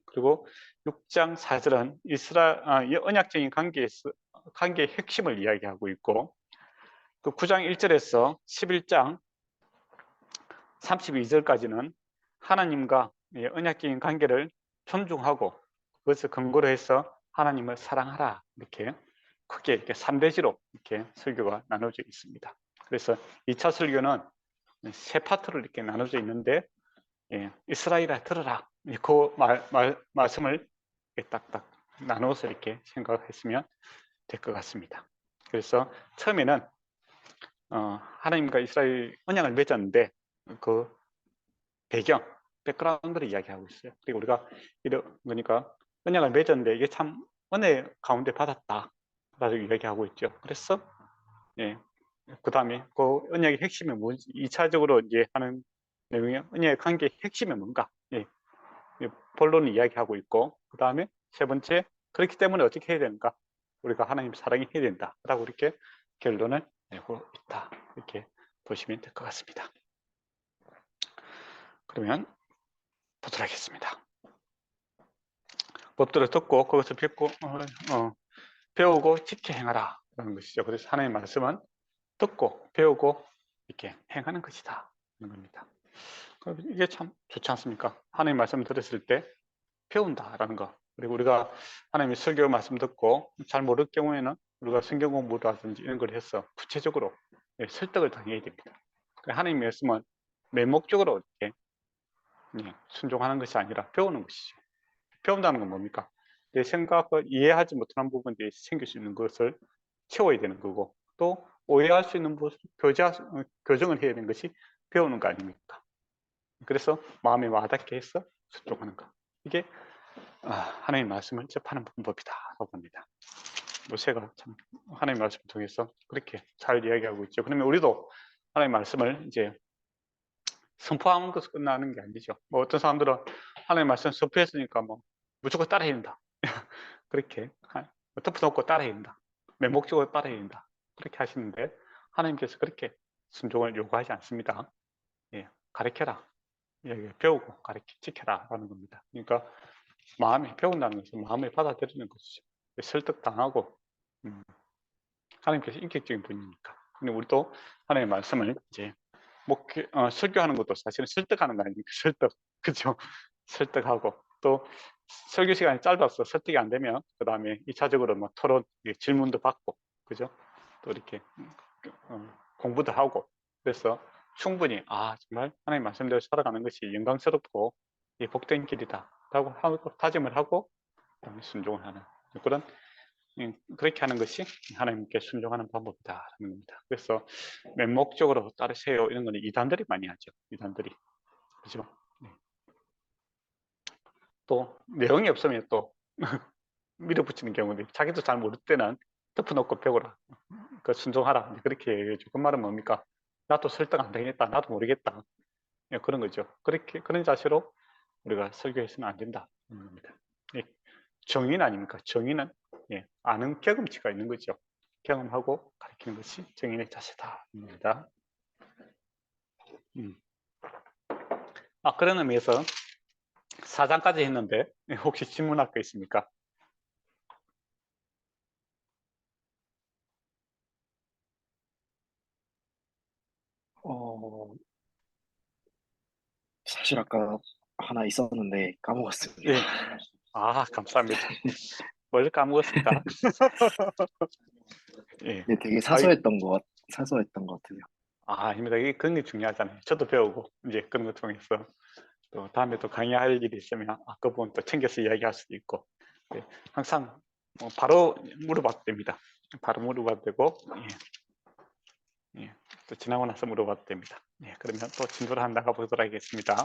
S1: 그리고 6장 4절은 언약적인 관계의 핵심을 이야기하고 있고, 그 9장 1절에서 11장 32절까지는 하나님과 언약적인 관계를 존중하고 그것을 근거로 해서 하나님을 사랑하라 이렇게 크게 이렇게 3대지로 이렇게 설교가 나눠져 있습니다. 그래서 2차 설교는 세 파트로 이렇게 나눠져 있는데 이스라엘아 들으라 그 말씀을 딱딱 나눠서 이렇게 생각했으면 될 것 같습니다. 그래서 처음에는 하나님과 이스라엘 언약을 맺었는데 그 배경, 백그라운드를 이야기하고 있어요. 그리고 우리가 그러니까 언약을 맺었는데 이게 참 은혜 가운데 받았다 라고 이야기하고 있죠. 그래서 그 다음에 그 언약의 핵심이 뭔지 2차적으로 이제 하는 내용이 언약의 관계의 핵심이 뭔가 본론을 이야기하고 있고, 그 다음에 세 번째 그렇기 때문에 어떻게 해야 되는가, 우리가 하나님 사랑해야 된다라고 이렇게 결론을 내고 있다. 이렇게 보시면 될 것 같습니다. 그러면 보도록 하겠습니다. 법도를 듣고 그것을 배우고 지켜 행하라 라는 것이죠. 그래서 하나님의 말씀은 듣고 배우고 이렇게 행하는 것이다 하는 겁니다. 이게 참 좋지 않습니까? 하나님의 말씀을 들었을 때 배운다라는 거. 그리고 우리가 하나님의 설교 말씀 듣고 잘 모를 경우에는 우리가 성경 공부라든지 이런 걸 해서 구체적으로 설득을 당해야 됩니다. 하나님의 말씀은 매목적으로 이렇게 순종하는 것이 아니라 배우는 것이죠. 배운다는 건 뭡니까? 내 생각을 이해하지 못하는 부분들이 생길 수 있는 것을 채워야 되는 거고, 또 오해할 수 있는 것을 교정을 해야 되는 것이 배우는 거 아닙니까? 그래서 마음에 와닿게 해서 순종하는 거. 이게 하나님의 말씀을 접하는 방법이다 라고 합니다. 모세가 참 하나님의 말씀을 통해서 그렇게 잘 이야기하고 있죠. 그러면 우리도 하나님의 말씀을 이제 선포하는 것으로 끝나는 게 아니죠. 뭐 어떤 사람들은 하나님의 말씀 선포했으니까 뭐 무조건 따라야 된다. 그렇게 덮어놓고 따라야 된다. 맹목적으로 따라야 된다. 그렇게 하시는데 하나님께서 그렇게 순종을 요구하지 않습니다. 예, 가르쳐라. 예, 배우고 가르쳐 지켜라 라는 겁니다. 그러니까 마음에 배운다는 것은 마음에 받아들이는 것이죠. 설득당하고 하나님께서 인격적인 분이니까. 근데 우리도 하나님의 말씀을 이제 설교하는 것도 사실은 설득하는 거 아닙니까? 설득, 그죠? 설득하고 또 설교 시간이 짧아서 설득이 안 되면 그 다음에 2차적으로 뭐 토론, 질문도 받고, 그죠? 또 이렇게 공부도 하고, 그래서 충분히 정말 하나님 말씀대로 살아가는 것이 영광스럽고 복된 길이다라고 하고 다짐을 하고 그다음에 순종을 하는 그런 그렇게 하는 것이 하나님께 순종하는 방법이다라는 겁니다. 그래서 맹목적으로 따르세요 이런 거는 이단들이 많이 하죠. 이단들이, 그죠? 또 내용이 없으면 또 밀어붙이는 경우도 자기도 잘 모를 때는 덮어놓고 배우라, 그 순종하라 그렇게 얘기해요. 그 말은 뭡니까? 나도 설득 안 되겠다, 나도 모르겠다, 그런 거죠. 그런 자세로 우리가 설교해서는 안 된다 하는 겁니다. 정인 아닙니까? 정인은 아는 경험치가 있는 거죠. 경험하고 가르치는 것이 정인의 자세다 입니다. 그런 의미에서 4장까지 했는데 혹시 질문할 거 있습니까?
S2: 사실 아까 하나 있었는데 까먹었습니다.
S1: 예. 감사합니다. 뭘 까먹었을까? 예.
S2: 근데 되게 사소했던 것 같아요.
S1: 아닙니다. 이게 그런 게 중요하잖아요. 저도 배우고 이제 그런 거 통해서 또 다음에 또 강의할 일이 있으면 그 부분 또 챙겨서 이야기할 수도 있고, 항상 바로 물어봐도 됩니다. 바로 물어봐도 되고, 또 지나고 나서 물어봐도 됩니다. 그러면 또 진도를 한번 나가보도록 하겠습니다.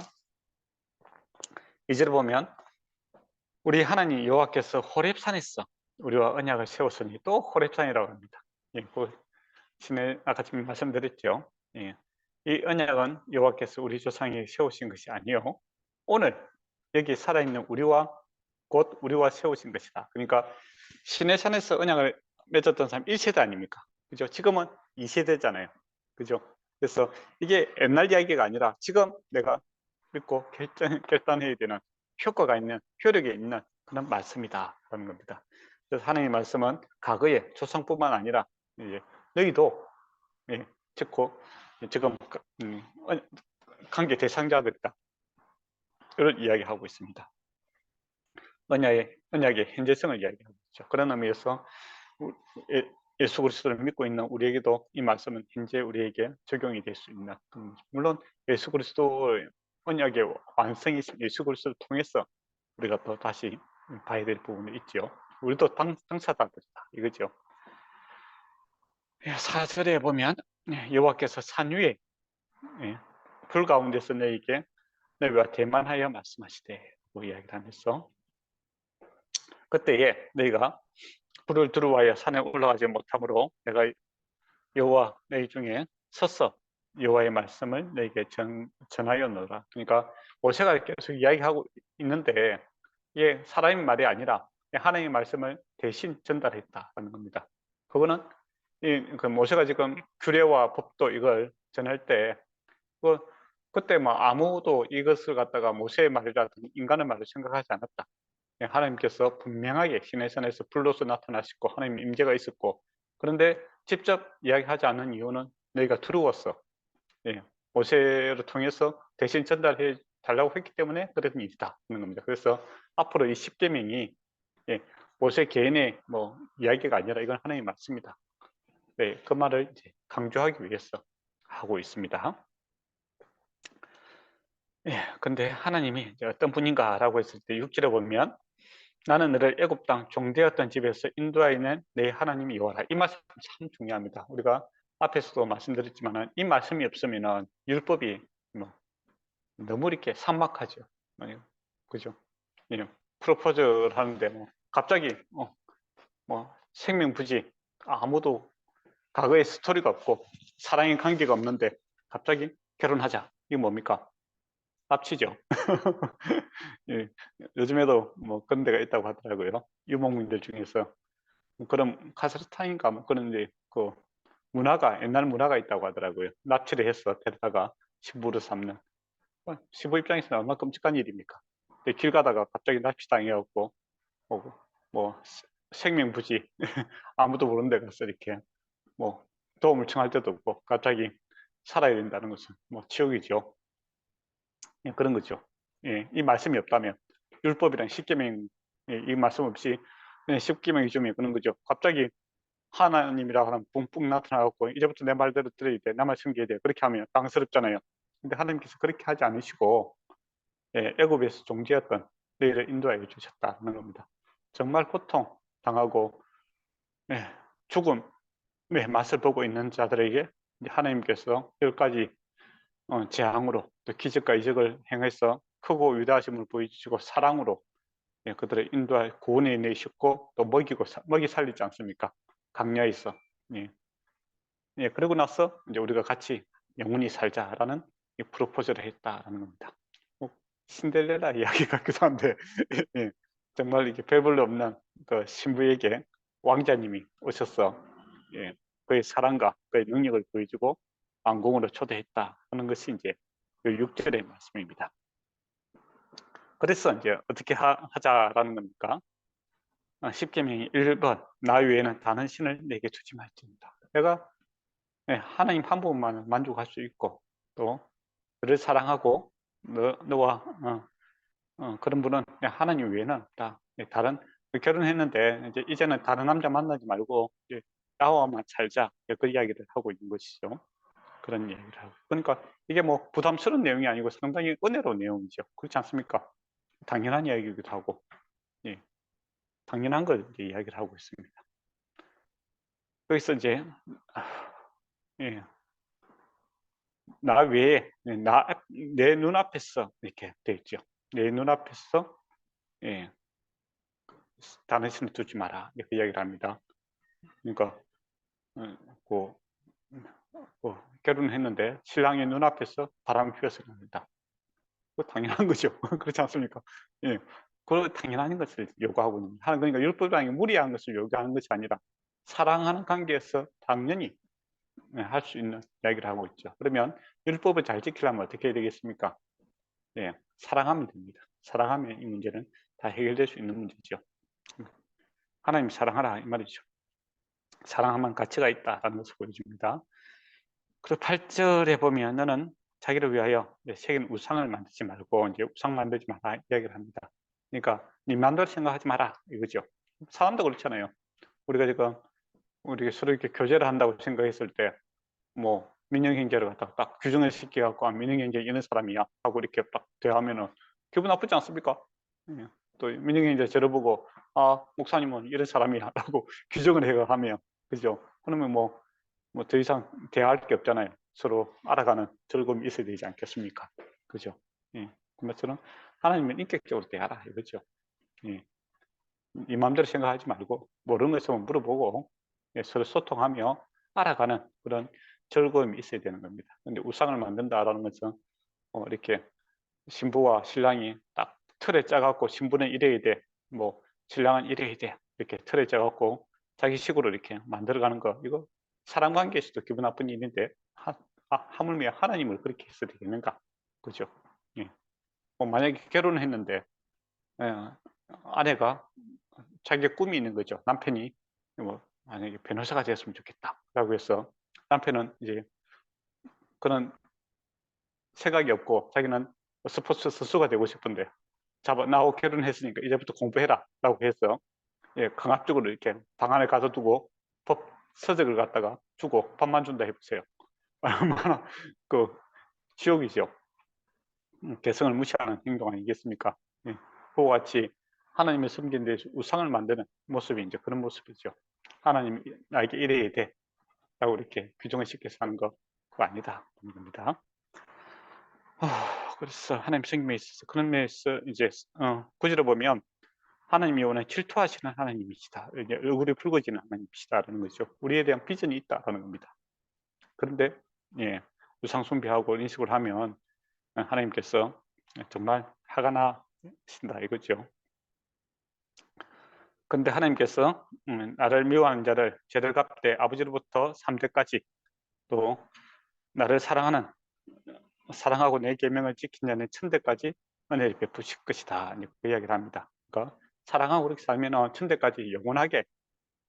S1: 이제를 보면 우리 하나님 여호와께서 호렙산에서 우리와 언약을 세웠으니 또 호렙산이라고 합니다. 아까 지금 말씀드렸죠. 이 언약은 여호와께서 우리 조상에게 세우신 것이 아니요, 오늘 여기 살아있는 우리와 곧 우리와 세우신 것이다. 그러니까 시내산에서 언약을 맺었던 사람 1세대 아닙니까? 그죠? 지금은 2세대잖아요. 그죠? 그래서 이게 옛날 이야기가 아니라 지금 내가 믿고 결단해야 되는 효과가 있는, 효력이 있는 그런 말씀이다 라는 겁니다. 그래서 하나님의 말씀은 과거의 조상뿐만 아니라 이제 너희도 듣고 지금 관계 대상자들이다, 이런 이야기하고 있습니다. 언약의 현재성을 이야기하고 있죠. 그런 의미에서 예수 그리스도를 믿고 있는 우리에게도 이 말씀은 현재 우리에게 적용이 될 수 있는, 물론 예수 그리스도의 언약의 완성이신 예수 그리스도를 통해서 우리가 또 다시 봐야 될 부분이 있죠. 우리도 당사자들이다 이거죠. 4절에 보면 여호와께서 산 위에 불 가운데서 너희에게 너희와 대만하여 말씀하시되 이야기를 하면서, 그때에 너희가 불을 두루와여 산에 올라가지 못하므로 내가 여호와 너희 중에 서서 여호와의 말씀을 너희에게 전하여 놓으라. 그러니까 모세가 계속 이야기하고 있는데 이게 사람의 말이 아니라 하나님의 말씀을 대신 전달했다는 겁니다. 그거는 그 모세가 지금 규례와 법도 이걸 전할 때 그때 뭐 아무도 이것을 갖다가 모세의 말이라든지 인간의 말을 생각하지 않았다. 하나님께서 분명하게 시내산에서 불로서 나타나시고 하나님의 임재가 있었고, 그런데 직접 이야기하지 않는 이유는 너희가 두려웠어. 모세를 통해서 대신 전달해 달라고 했기 때문에 그런 일이다 하는 겁니다. 그래서 앞으로 이 십계명이 모세 개인의 뭐 이야기가 아니라 이건 하나님의 말씀이다. 그 말을 이제 강조하기 위해서 하고 있습니다. 근데 하나님이 이제 어떤 분인가라고 했을 때 6절에 보면 나는 너를 애굽 땅 종되었던 집에서 인도하여낸 내 하나님이 여호와라. 이 말씀 참 중요합니다. 우리가 앞에서도 말씀드렸지만 이 말씀이 없으면 율법이 뭐 너무 이렇게 삭막하죠. 그죠? 프로포즈를 하는데 뭐 갑자기 뭐 생명부지 아무도 과거에 스토리가 없고 사랑의 관계가 없는데 갑자기 결혼하자. 이게 뭡니까? 납치죠. 요즘에도 뭐 그런 데가 있다고 하더라고요. 유목민들 중에서 그런 카자흐스탄인가 뭐 그런 이제 그 문화가 옛날 문화가 있다고 하더라고요. 납치를 해서 데려다가 신부로 삼는. 신부 입장에서는 얼마나 끔찍한 일입니까? 근데 길 가다가 갑자기 납치당해갖고 뭐 생명부지 아무도 모르는 데 가서 이렇게 뭐 도움을 청할 때도 없고 갑자기 살아야 된다는 것은 뭐 지옥이죠. 그런 거죠. 이 말씀이 없다면 율법이란 십계명 이 말씀 없이 그냥 십계명이 좀 그런 거죠. 갑자기 하나님이라고 하면 뿡뿡 나타나갖고 이제부터 내 말대로 들어야 돼, 나만 섬겨야 돼, 그렇게 하면 당스럽잖아요. 근데 하나님께서 그렇게 하지 않으시고 애굽에서 종지였던 너희를 인도하여 주셨다는 겁니다. 정말 고통 당하고 죽음의 맛을 보고 있는 자들에게 하나님께서 10가지 재앙으로 또 기적과 이적을 행해서 크고 위대하심을 보여주시고 사랑으로 그들을 인도할 구원해 내셨고 또 먹이 살리지 않습니까? 강야에서. 그러고 나서 이제 우리가 같이 영원히 살자라는 이 프로포즈를 했다라는 겁니다. 신데렐라 이야기 같기도 한데 정말 이게 별볼로 없는 그 신부에게 왕자님이 오셔서 그의 사랑과 그의 능력을 보여주고 왕궁으로 초대했다 하는 것이 이제 그 6절의 말씀입니다. 그래서 이제 어떻게 하자라는 겁니까? 십계명이 1번 나 외에는 다른 신을 내게 주지 말지니라. 내가 하나님 한 분만 만족할 수 있고 또 그를 사랑하고 너와 그런 분은 하나님 외에는 없다. 다른 결혼했는데 이제는 다른 남자 만나지 말고 나와만 살자. 그 이야기를 하고 있는 것이죠. 그런 얘기를 하고. 그러니까 이게 뭐 부담스러운 내용이 아니고 상당히 은혜로운 내용이죠. 그렇지 않습니까? 당연한 이야기이기도 하고, 당연한 걸 이야기를 하고 있습니다. 여기서 이제 나 외에 내 눈앞에서 이렇게 돼 있죠. 내 눈앞에서 다른 신을 두지 마라 이렇게 이야기를 합니다. 그러니까 결혼했는데 신랑의 눈앞에서 바람이 피었을 겁니다. 그거 당연한 거죠. 그렇지 않습니까? 그 당연한 것을 요구하고 있는 거예요. 그러니까 율법이라는 게 무리한 것을 요구하는 것이 아니라 사랑하는 관계에서 당연히 할 수 있는 이야기를 하고 있죠. 그러면 율법을 잘 지키려면 어떻게 해야 되겠습니까? 사랑하면 됩니다. 사랑하면 이 문제는 다 해결될 수 있는 문제죠. 하나님 사랑하라 이 말이죠. 사랑하면 가치가 있다라는 것을 보여줍니다. 그리고 8절에 보면 너는 자기를 위하여 새긴 우상을 만들지 말고 이제 우상 만들지 마라 이야기를 합니다. 그러니까 네 마음대로 생각하지 마라 이거죠. 사람도 그렇잖아요. 우리가 지금 우리 서로 이렇게 교제를 한다고 생각했을 때 뭐 민영형제를 갖다가 딱 규정을 시켜갖고 민영형제 이런 사람이야 하고 이렇게 딱 대하면은 기분 나쁘지 않습니까? 또 민영형제 저를 보고 목사님은 이런 사람이야 라고 규정을 해가면 그죠? 그러면 뭐 더 이상 대화할 게 없잖아요. 서로 알아가는 즐거움이 있어야 되지 않겠습니까? 그죠? 그것처럼 하나님은 인격적으로 대하라 이거죠. 이 마음대로 생각하지 말고 모르는 거 있으면 물어보고 서로 소통하며 알아가는 그런 즐거움이 있어야 되는 겁니다. 근데 우상을 만든다라는 것은 이렇게 신부와 신랑이 딱 틀에 짜갖고 신부는 이래야 돼, 뭐 신랑은 이래야 돼 이렇게 틀에 져갖고 자기 식으로 이렇게 만들어가는 거, 이거 사람 관계에서도 기분 나쁜 일인데 하물며 하나님을 그렇게 해서 되겠는가, 그죠? 예. 만약에 결혼을 했는데 아내가 자기의 꿈이 있는 거죠. 남편이 만약에 변호사가 되었으면 좋겠다라고 해서 남편은 이제 그런 생각이 없고 자기는 스포츠 선수가 되고 싶은데 나하고 결혼했으니까 이제부터 공부해라라고 해서 강압적으로 이렇게 방 안에 가둬두고 법 서적을 갖다가 주고 밥만 준다 해보세요. 얼마나 그 지옥이죠. 개성을 무시하는 행동 아니겠습니까? 그와 같이 하나님을 섬기는 데서 우상을 만드는 모습이 이제 그런 모습이죠. 하나님 나에게 이래야 돼 라고 이렇게 규정을 시켜서 하는 거 그거 아니다 그런 겁니다. 그래서 하나님 섬김에 있어서 그런 면에서 이제 구절을 보면 하나님이 원하는 질투하시는 하나님이시다, 이제 얼굴이 붉어지는 하나님이시다라는 거죠. 우리에 대한 비전이 있다라는 겁니다. 그런데 우상 숭배하고 이런 식으로 하면 하나님께서 정말 화가 나신다 이거죠. 근데 하나님께서 나를 미워하는 자를 죄를 갚되 아버지로부터 3대까지 또 나를 사랑하고 내 계명을 지킨 자는 1000대까지 은혜를 베푸실 것이다, 그 이야기를 합니다. 그러니까 사랑하고 그렇게 살면 1000대까지 영원하게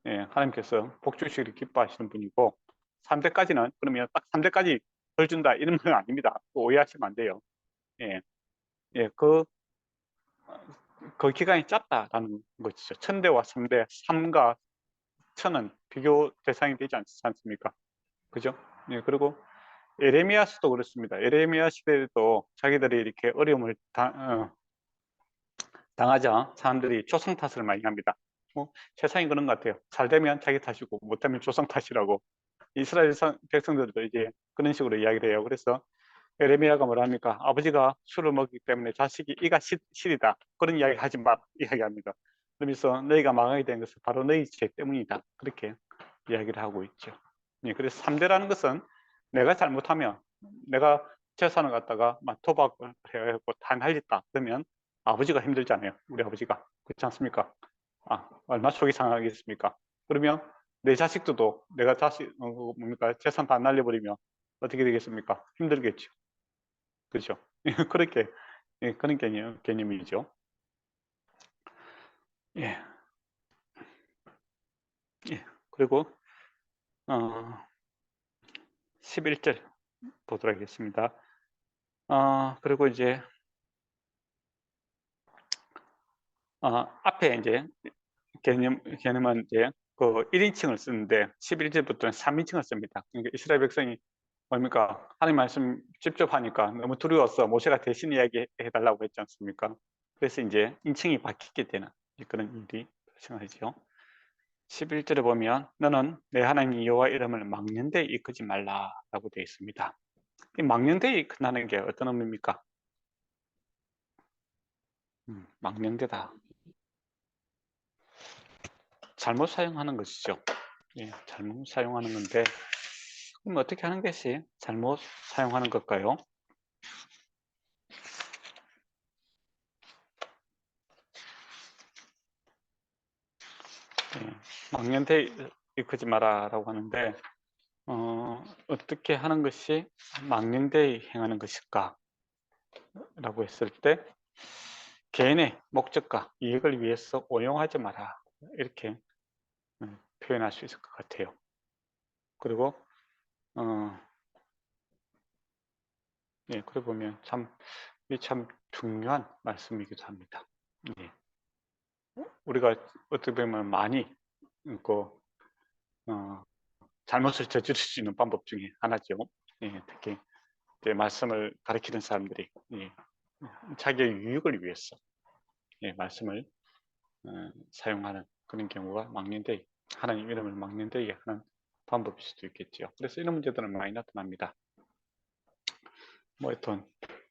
S1: 하나님께서 복 주시기를 기뻐하시는 분이고, 3대까지는 그러면 딱 3대까지 벌 준다 이런 건 아닙니다. 오해하시면 안 돼요. 그 기간이 짧다라는 것이죠. 1000대와 3대, 3과 1000은 비교 대상이 되지 않지 않습니까? 그죠? 그리고 에레미야서도 그렇습니다. 에레미야 시대에도 자기들이 이렇게 어려움을 당하자 사람들이 조상 탓을 많이 합니다. 세상이 그런 것 같아요. 잘 되면 자기 탓이고 못하면 조상 탓이라고. 이스라엘 백성들도 이제 그런 식으로 이야기를 해요. 그래서 에레미야가 뭐라 합니까? 아버지가 술을 먹기 때문에 자식이 이가 실이다. 그런 이야기 하지 마. 이야기합니다. 그러면서 너희가 망하게 된 것은 바로 너희 죄 때문이다. 그렇게 이야기를 하고 있죠. 그래서 3대라는 것은 내가 잘못하면, 내가 재산을 갖다가 막 도박을 해갖고 다 날렸다 그러면 아버지가 힘들잖아요. 우리 아버지가. 그렇지 않습니까? 얼마나 속이 상하겠습니까? 그러면 내 자식들도 내가 뭡니까? 재산 다 날려버리면 어떻게 되겠습니까? 힘들겠죠. 그렇죠? 그렇게 그런 개념이죠. 예. 그리고 11절 보도록 하겠습니다. 그리고 이제 앞에 이제 개념은 이제 그 1인칭을 쓰는데 11절부터는 3인칭을 씁니다. 그러니까 이스라엘 백성이 뭡니까? 하나님 말씀 직접 하니까 너무 두려워서 모세가 대신 이야기해 달라고 했지 않습니까? 그래서 이제 인칭이 바뀌게 되는 그런 일이 발생하죠. 11절에 보면 너는 내 하나님 여호와 이름을 막는 데 이끄지 말라라고 되어 있습니다. 이 막는 데 이끈다는 게 어떤 의미입니까? 막는 데다. 잘못 사용하는 것이죠. 잘못 사용하는 건데, 그럼 어떻게 하는 것이 잘못 사용하는 걸까요? 막는 데 이끄지 마라라고 하는데, 어떻게 하는 것이 막는 데 행하는 것일까? 라고 했을 때 개인의 목적과 이익을 위해서 오용하지 마라, 이렇게 표현할 수 있을 것 같아요. 그리고 그래 보면 참 중요한 말씀이기도 합니다. 우리가 어떻게 보면 많이 잘못을 저지를 수 있는 방법 중에 하나죠. 특히 말씀을 가르치는 사람들이 자기의 유익을 위해서 말씀을 사용하는 그런 경우가 막는데, 하나님 이름을 막는 데 하는 방법일 수도 있겠죠. 그래서 이런 문제들은 많이 나타납니다. 어떤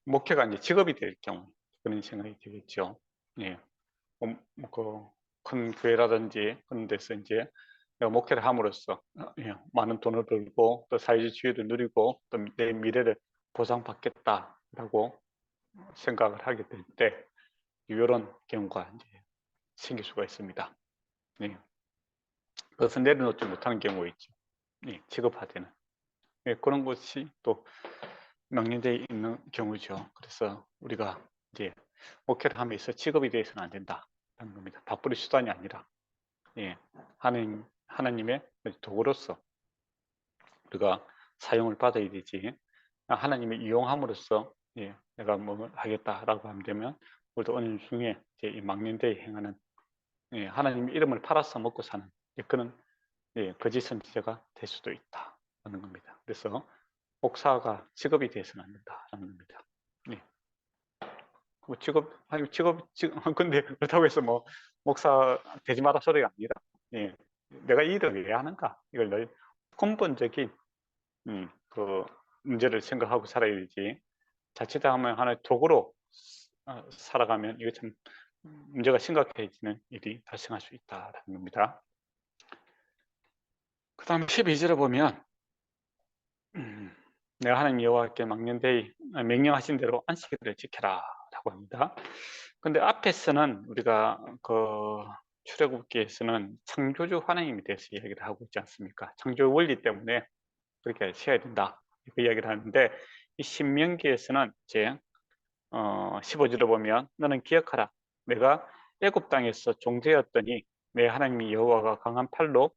S1: 목회가 이제 직업이 될 경우 그런 생각이 들겠죠. 큰 교회라든지 그런 데서 이제 내가 목회를 함으로써 많은 돈을 벌고 또 사회적 지위를 누리고 또 내 미래를 보장받겠다라고 생각을 하게 될 때 이런 경우가 이제 생길 수가 있습니다. 예. 그것은 내려놓지 못하는 경우가 있죠. 예, 취급하되는. 예, 그런 것이 또 명령되어 있는 경우죠. 그래서 우리가 이제 목회를 함에 있어 취급에 대해서는 안 된다라는 겁니다. 밥벌이 수단이 아니라, 예, 하나님의 도구로서 우리가 사용을 받아야 되지. 하나님의 이용함으로써, 예, 내가 뭐 하겠다라고 하면 되면 우리도 어느 중에 이제 이 망령되이 행하는, 예, 하나님의 이름을 팔아서 먹고 사는, 예, 그런, 예, 거짓 선지자가 될 수도 있다라는 겁니다. 그래서 목사가 직업이 돼서는 안 된다라는 겁니다. 예. 뭐 근데 그렇다고 해서 뭐 목사 되지 마라 소리가 아니라, 예, 내가 이 일을 왜 하는가, 이걸 늘 근본적인 그 문제를 생각하고 살아야 되지. 자칫하면 하나의 도구로 살아가면 이거 참 문제가 심각해지는 일이 발생할 수 있다라는 겁니다. 그 다음 12절에 보면 내가 하나님 여호와께 망령되이 명령하신 대로 안식일을 지켜라 라고 합니다. 근데 앞에서는 우리가 그 출애굽기에서는 창조주 하나님에 대해서 이야기를 하고 있지 않습니까? 창조 원리 때문에 그렇게 쉬어야 된다, 그 이야기를 하는데, 이 신명기에서는 이제 15절을 보면 너는 기억하라, 내가 애굽 땅에서 종되었더니 내 하나님이 여호와가 강한 팔로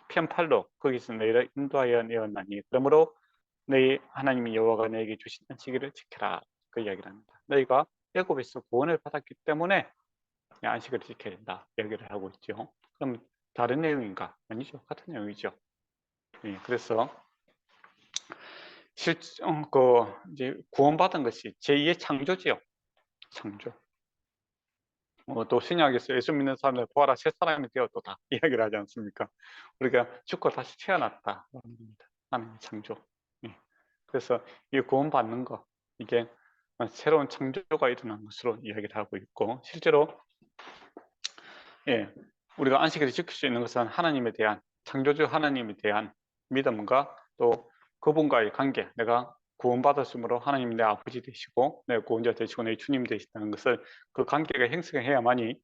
S1: 편팔로 거기서 너희를 인도하여 내었나니 그러므로 너희 하나님이 여호와가 너에게 주신 안식일을 지켜라, 그 이야기를 합니다. 너희가 애굽에서 구원을 받았기 때문에 안식일을 지켜야 된다 이야기를 하고 있죠. 그럼 다른 내용인가? 아니죠, 같은 내용이죠. 예, 그래서 이제 구원받은 것이 제2의 창조지요. 창조. 또 신약에서 예수 믿는 사람들 보아라 새 사람이 되었도다 이야기를 하지 않습니까? 우리가 죽고 다시 태어났다. 하나님의 창조. 예. 그래서 이 구원받는 거, 이게 새로운 창조가 일어난 것으로 이야기를 하고 있고, 실제로, 예, 우리가 안식일을 지킬 수 있는 것은 하나님에 대한, 창조주 하나님에 대한 믿음과 또 그분과의 관계, 내가 구원받았으므로 하나님이 내 아버지 되시고 내 구원자 되시고 내 주님 되시다는 것을, 그 관계가 형성해야만이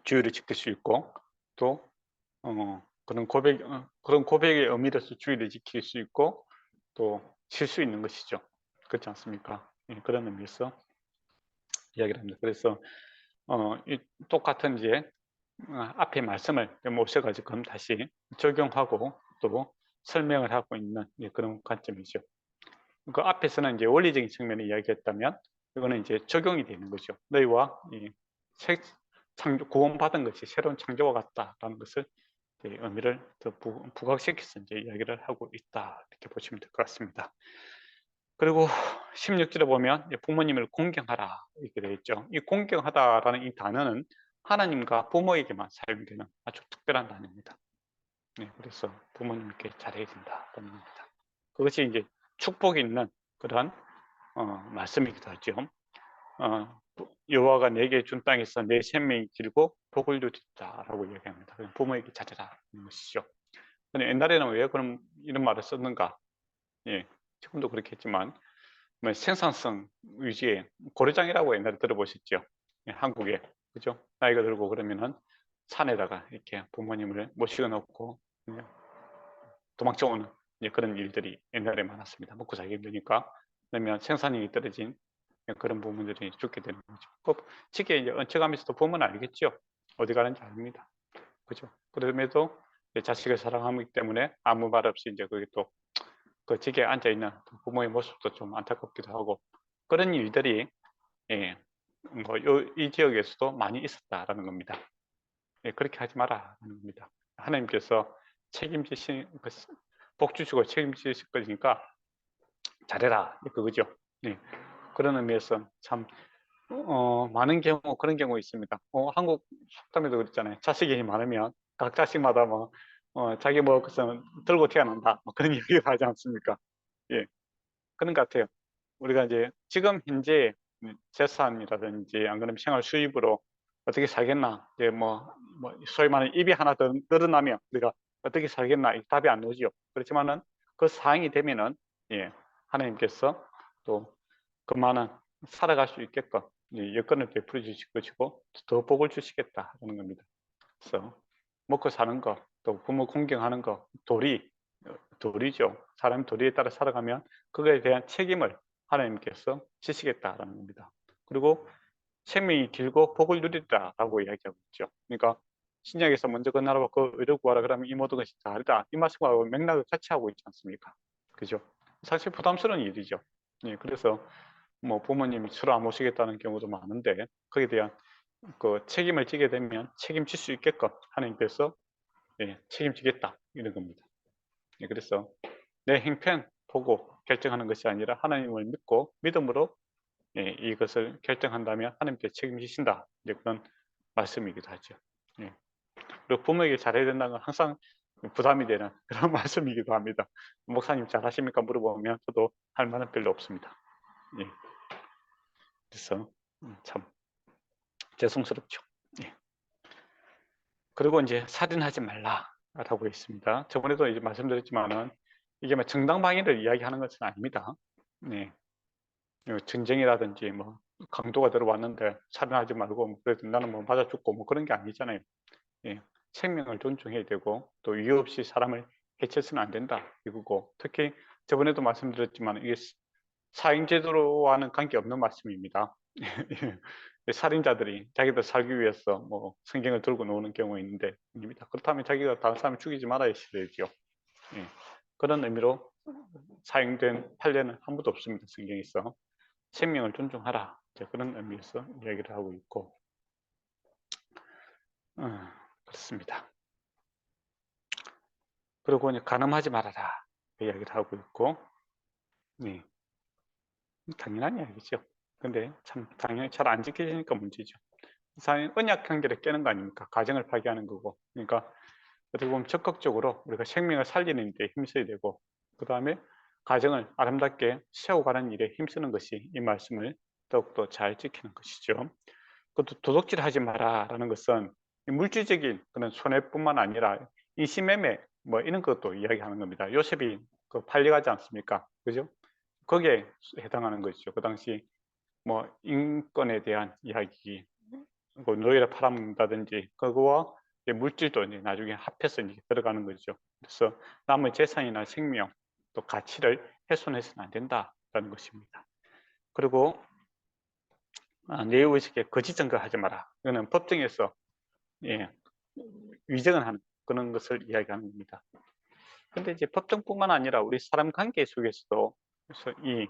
S1: 주의를 지킬 수 있고, 또 그런 고백의 의미로서 주의를 지킬 수 있고 또 쉴 수 있는 것이죠. 그렇지 않습니까? 예, 그런 의미에서 이야기를 합니다. 그래서 이 똑같은 이제 앞에 말씀을 모셔가지고 그럼 다시 적용하고 또 설명을 하고 있는 그런 관점이죠. 그 앞에서는 이제 원리적인 측면을 이야기했다면 이거는 이제 적용이 되는 거죠. 너희와 이 구원받은 것이 새로운 창조와 같다라는 것을 의미를 더 부각시켜서 이제 이야기를 하고 있다, 이렇게 보시면 될 것 같습니다. 그리고 16절에 보면 부모님을 공경하라 이렇게 되어 있죠. 이 공경하다라는 이 단어는 하나님과 부모에게만 사용되는 아주 특별한 단어입니다. 네, 그래서 부모님께 잘해야 된다는 겁니다. 그것이 이제 축복이 있는 그런 말씀이기도 하죠. 여호와가 내게 준 땅에서 내 생명이 길고 복을 주리다라고 이야기합니다. 부모에게 잘해라 는 것이죠. 근데 옛날에는 왜 그럼 이런 말을 썼는가? 예, 지금도 그렇겠지만 뭐 생산성 위주의 고려장이라고 옛날에 들어보셨죠? 예, 한국에, 그죠? 나이가 들고 그러면은 산에다가 이렇게 부모님을 모시고 놓고 도망쳐 오는 그런 일들이 옛날에 많았습니다. 먹고 살기 힘드니까. 그러면 생산력이 떨어진 그런 부분들이 죽게 되는 거죠. 그 직에 이제 얹혀가면서도 보면 알겠죠? 어디 가는지 압니다. 그죠? 그럼에도 자식을 사랑하기 때문에 아무 말 없이 이제 거기 또 그 직에 앉아 있는 부모의 모습도 좀 안타깝기도 하고, 그런 일들이 예, 이 지역에서도 많이 있었다라는 겁니다. 예, 그렇게 하지 마라라는 겁니다. 하나님께서 책임지신, 복 주시고 책임지실 거니까 잘해라, 그거죠. 예, 그런 의미에서 참 많은 경우 그런 경우 있습니다. 한국 속담에도 그랬잖아요. 자식이 많으면 각 자식마다 뭐 자기 먹을 것은 들고 태어난다, 뭐 그런 얘기를 하지 않습니까? 예, 그런 것 같아요. 우리가 이제 지금 현재 재산이라든지 안 그러면 생활 수입으로 어떻게 살겠나, 이제 뭐 소위 말하는 입이 하나 더 늘어나면 우리가 어떻게 살겠나, 이 답이 안 오죠. 그렇지만은 그 상황이 되면은, 예, 하나님께서 또 그만한 살아갈 수 있게끔 이제 여건을 베풀어 주실 것이고 더 복을 주시겠다는 겁니다. 그래서 먹고 사는 거, 또 부모 공경하는 거, 도리죠. 사람이 도리에 따라 살아가면 그거에 대한 책임을 하나님께서 지시겠다라는 겁니다. 그리고 생명이 길고 복을 누리리라라고 이야기하고 있죠. 그러니까 신약에서 먼저 그 나라와 그 의를 구하라 그러면 이 모든 것이 다르다. 이 말씀과 맥락을 같이 하고 있지 않습니까? 그죠? 사실 부담스러운 일이죠. 예, 그래서 뭐 부모님이 술을 안 모시겠다는 경우도 많은데 거기에 대한 그 책임을 지게 되면 책임질 수 있게끔 하나님께서 책임지겠다 이런 겁니다. 예, 그래서 내 행편 보고 결정하는 것이 아니라 하나님을 믿고 믿음으로 이것을 결정한다면 하나님께 책임지신다. 이제 그런 말씀이기도 하죠. 예. 그리고 부모에게 잘해야 된다는 건 항상 부담이 되는 그런 말씀이기도 합니다. 목사님 잘하십니까? 물어보면 저도 할 말은 별로 없습니다. 예. 그래서 참 죄송스럽죠. 예. 그리고 이제 살인하지 말라라고 있습니다. 저번에도 이제 말씀드렸지만은 이게 뭐 정당방위를 이야기하는 것은 아닙니다. 네. 전쟁이라든지 뭐 강도가 들어왔는데 살인하지 말고 뭐 그래도 나는 뭐 맞아 죽고 뭐 그런 게 아니잖아요. 예. 생명을 존중해야 되고 또 이유 없이 사람을 해쳐서는 안 된다 이거고, 특히 저번에도 말씀드렸지만 이게 사형제도와는 관계없는 말씀입니다. 살인자들이 자기들 살기 위해서 뭐 성경을 들고 노는 경우가 있는데 입니다. 그렇다면 자기가 다른 사람을 죽이지 말아야 되죠. 예. 그런 의미로 사용된 판례는 한 번도 없습니다. 성경에서 생명을 존중하라, 그런 의미에서 이야기를 하고 있고, 그렇습니다. 그리고 이제 간음하지 말아라 이야기를 하고 있고, 네. 당연한 이야기죠. 근데 참 당연히 잘 안 지켜지니까 문제죠. 사실 언약 관계를 깨는 거 아닙니까? 가정을 파괴하는 거고. 그러니까 어떻게 보면 적극적으로 우리가 생명을 살리는 데 힘써야 되고, 그 다음에 가정을 아름답게 세워가는 일에 힘쓰는 것이 이 말씀을 더욱더 잘 지키는 것이죠. 그것도 도둑질하지 마라라는 것은 물질적인 그런 손해뿐만 아니라 인신매매 뭐 이런 것도 이야기하는 겁니다. 요셉이 그 팔려가지 않습니까? 그죠? 거기에 해당하는 것이죠. 그 당시 뭐 인권에 대한 이야기, 뭐 노예를 팔아먹는다든지 그거와 물질도 이제 나중에 합해서 이제 들어가는 거죠. 그래서 남의 재산이나 생명 또 가치를 훼손해서는 안 된다라는 것입니다. 그리고 내의식에 거짓 증거하지 마라. 이거는 법정에서 위증을 하는 그런 것을 이야기하는 겁니다. 근데 이제 법정뿐만 아니라 우리 사람 관계 속에서도 이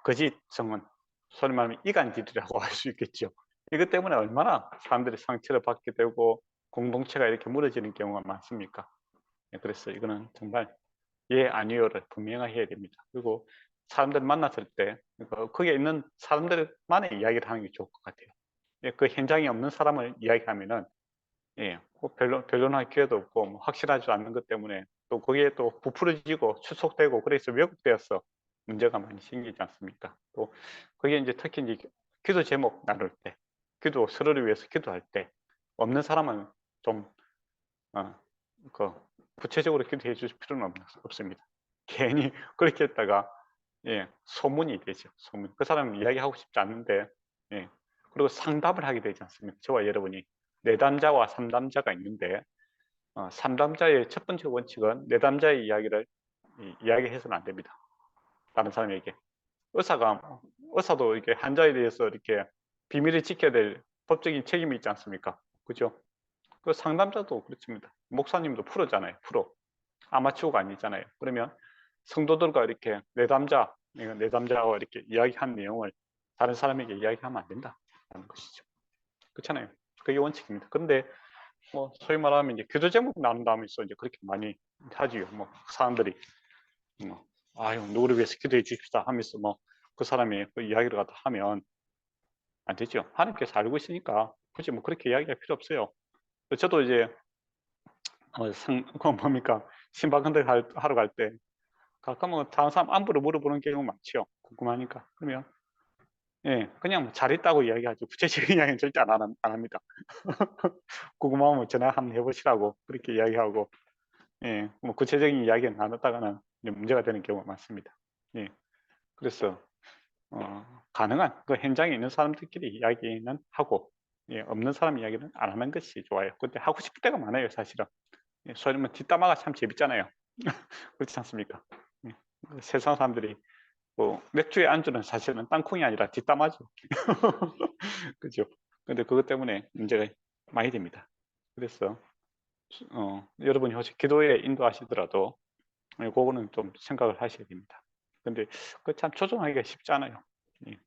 S1: 거짓성은 소위 말하면 이간질이라고 할 수 있겠죠. 이것 때문에 얼마나 사람들이 상처를 받게 되고 공동체가 이렇게 무너지는 경우가 많습니까? 그래서 이거는 정말 아니요를 분명해야 됩니다. 그리고 사람들 만났을 때 거기에 있는 사람들만의 이야기를 하는 게 좋을 것 같아요. 그 현장에 없는 사람을 이야기하면은 뭐 변론할 기회도 없고 뭐 확실하지 않는 것 때문에 또 거기에 또 부풀어지고 추속되고 그래서 왜곡되어서 문제가 많이 생기지 않습니까? 또 거기에 이제 특히 이제 기도 제목 나눌 때, 기도 서로를 위해서 기도할 때 없는 사람은 좀 그 구체적으로 기도해 주실 필요는 없습니다. 괜히 그렇게 했다가 소문이 되죠. 소문. 그 사람은 이야기하고 싶지 않는데 그리고 상담을 하게 되지 않습니까? 저와 여러분이 내담자와 상담자가 있는데 3담자의 첫 번째 원칙은 내담자의 이야기를 이야기해서는 안 됩니다. 다른 사람에게. 의사도 이렇게 환자에 대해서 이렇게 비밀을 지켜야 될 법적인 책임이 있지 않습니까? 그죠? 그 상담자도 그렇습니다. 목사님도 프로잖아요. 프로. 아마추어가 아니잖아요. 그러면 성도들과 이렇게 내담자와 이렇게 이야기한 내용을 다른 사람에게 이야기하면 안 된다는 것이죠. 그렇잖아요. 그게 원칙입니다. 그런데 뭐 소위 말하면 이제 기도 제목 나눈다면서 이제 그렇게 많이 하지요. 뭐 사람들이 뭐 아유 누구를 위해서 기도해 주십시다 하면서 뭐 그 사람이 그 이야기를 갖다 하면 안 되죠. 하나님께서 알고 있으니까 굳이 뭐 그렇게 이야기할 필요 없어요. 저도 이제 뭡니까 신박 헌덕 하러 갈 때 가끔은 다른 사람 안부를 물어보는 경우가 많죠. 궁금하니까. 그러면 그냥 뭐 잘했다고 이야기하죠. 구체적인 이야기는 절대 안 합니다. 궁금하면 전화 한번 해보시라고 그렇게 이야기하고, 뭐 구체적인 이야기를 나눴다가는 문제가 되는 경우가 많습니다. 그래서 가능한 그 현장에 있는 사람들끼리 이야기는 하고, 예, 없는 사람 이야기는 안 하는 것이 좋아요. 근데 하고 싶을 때가 많아요, 사실은. 예, 소위 말하면 뒷담화가 참 재밌잖아요. 그렇지 않습니까? 예, 세상 사람들이 뭐 맥주의 안주는 사실은 땅콩이 아니라 뒷담화죠. 그죠? 근데 그것 때문에 문제가 많이 됩니다. 그래서 여러분이 혹시 기도에 인도하시더라도 그거는 좀 생각을 하셔야 됩니다. 근데 그 참 조정하기가 쉽지 않아요. 예.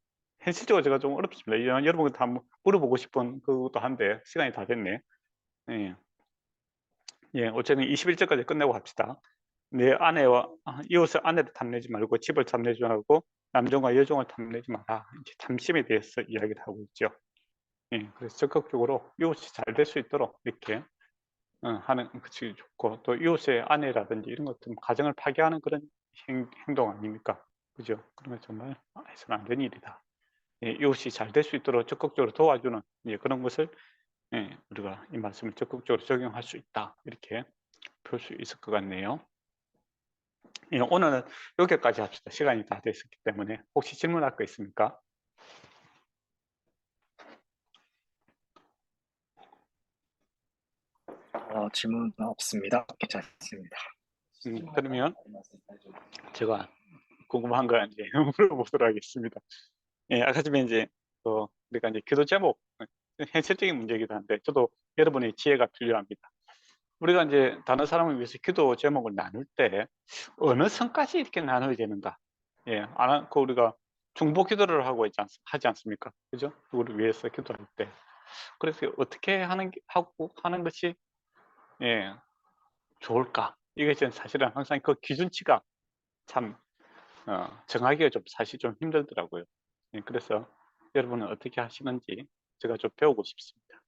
S1: 현실적으로 제가 좀 어렵습니다. 여러분한테 한번 물어보고 싶은 그것도 한데 시간이 다 됐네. 예. 예, 어쨌든 21절까지 끝내고 합시다. 내 아내와 이웃의 아내를 탐내지 말고 집을 탐내지 말고 남종과 여종을 탐내지 마라. 이제 탐심에 대해서 이야기를 하고 있죠. 예, 그래서 적극적으로 이웃이 잘 될 수 있도록 이렇게 하는 것이 좋고, 또 이웃의 아내라든지 이런 것들 가정을 파괴하는 그런 행동 아닙니까? 그죠? 그런 건 정말 해서는 안 되는 일이다. 예, 이웃이 잘 될 수 있도록 적극적으로 도와주는, 예, 그런 것을, 예, 우리가 이 말씀을 적극적으로 적용할 수 있다. 이렇게 볼 수 있을 것 같네요. 예, 오늘은 여기까지 합시다. 시간이 다 됐었기 때문에. 혹시 질문할 거 있습니까?
S2: 질문 없습니다. 괜찮습니다.
S1: 그러면 제가 궁금한 거 이제 물어보도록 하겠습니다. 예, 아까 전에 이제 우리가 이제 기도 제목, 현실적인 문제이기도 한데 저도 여러분의 지혜가 필요합니다. 우리가 이제 다른 사람을 위해서 기도 제목을 나눌 때 어느 선까지 이렇게 나눠야 되는가? 예, 그 우리가 중보 기도를 하지 않습니까? 그죠? 누구를 위해서 기도할 때. 그래서 어떻게 하는 것이, 예, 좋을까? 이것은 사실은 항상 그 기준치가 참 정하기가 좀 사실 좀 힘들더라고요. 예, 그래서 여러분은 어떻게 하시는지 제가 좀 배우고 싶습니다.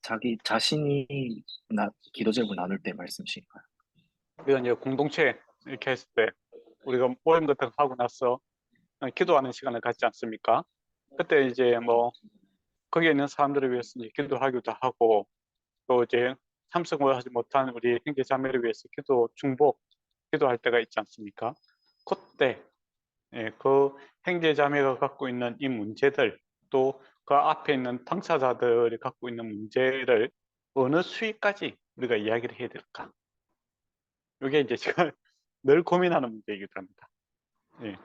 S2: 자기 자신이 기도 제목을 나눌 때 말씀이신가요?
S1: 우리가 이제 공동체 이렇게 했을 때 우리가 모임 같은 거 하고 나서 기도하는 시간을 갖지 않습니까? 그때 이제 뭐 거기에 있는 사람들을 위해서 이제 기도하기도 하고, 또 이제 참석을 하지 못한 우리 형제 자매를 위해서 기도할 때가 있지 않습니까? 그때, 예, 그 형제 자매가 갖고 있는 이 문제들, 또 그 앞에 있는 당사자들이 갖고 있는 문제를 어느 수위까지 우리가 이야기를 해야 될까? 이게 이제 제가 늘 고민하는 문제이기도 합니다. 예.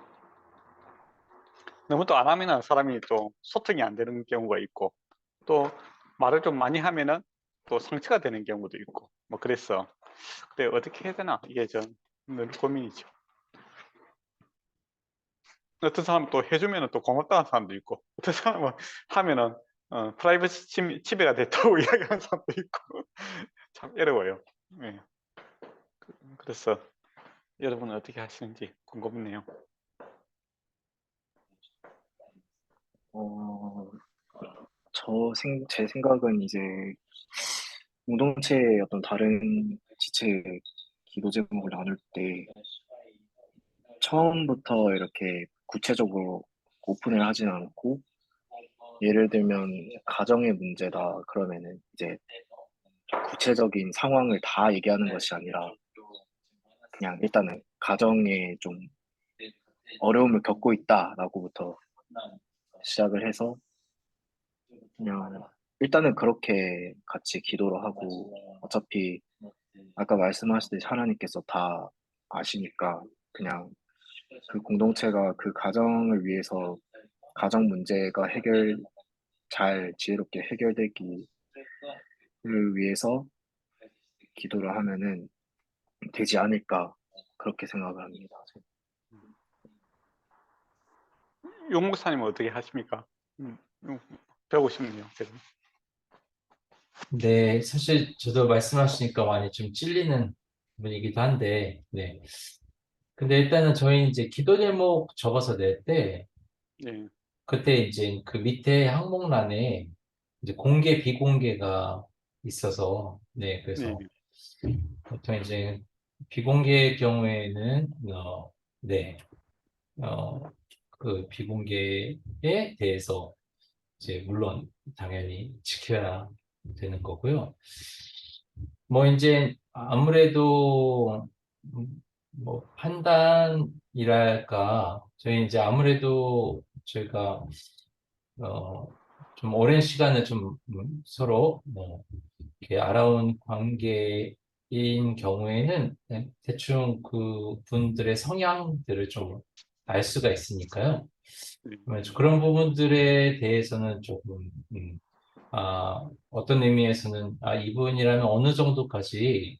S1: 너무 또 안 하면은 사람이 또 소통이 안 되는 경우가 있고, 또 말을 좀 많이 하면은 또 상처가 되는 경우도 있고, 뭐 그래서 그때 어떻게 해야 되나 이게 전 늘 고민이죠. 어떤 사람은 또 해주면은 또 고맙다는 사람도 있고, 어떤 사람은 하면은 프라이버시 침해가 됐다고 이야기하는 사람도 있고, 참 어려워요. 예. 그래서 여러분은 어떻게 하시는지 궁금해요.
S2: 어, 제 생각은 이제 공동체의 어떤 다른 지체의 기도 제목을 나눌 때 처음부터 이렇게 구체적으로 오픈을 하진 않고, 예를 들면 가정의 문제다 그러면은 이제 구체적인 상황을 다 얘기하는 것이 아니라 그냥 일단은 가정에 좀 어려움을 겪고 있다라고부터 시작을 해서 그냥 일단은 그렇게 같이 기도를 하고, 어차피 아까 말씀하셨듯이 하나님께서 다 아시니까 그냥 그 공동체가 그 가정을 위해서 가정 문제가 잘 지혜롭게 해결되기를 위해서 기도를 하면은 되지 않을까 그렇게 생각을 합니다.
S1: 용 목사님은 어떻게 하십니까? 배우고 싶네요. 제가.
S3: 네, 사실 저도 말씀하시니까 많이 좀 찔리는 분이기도 한데, 네. 근데 일단은 저희 이제 기도 제목 적어서 낼 때,
S1: 예,
S3: 그때 이제 그 밑에 항목란에 이제 공개, 비공개가 있어서, 네,
S1: 예,
S3: 그래서 보통 이제 비공개의 경우에는, 네, 어, 그 비공개에 대해서 이제 물론 당연히 지켜야 되는 거고요. 뭐 이제 아무래도 뭐 판단이랄까 저희 이제 아무래도 저희가 좀 오랜 시간을 좀 서로 뭐 이렇게 알아온 관계인 경우에는 대충 그 분들의 성향들을 좀 알 수가 있으니까요. 그런 부분들에 대해서는 조금 어떤 의미에서는 이분이라면 어느 정도까지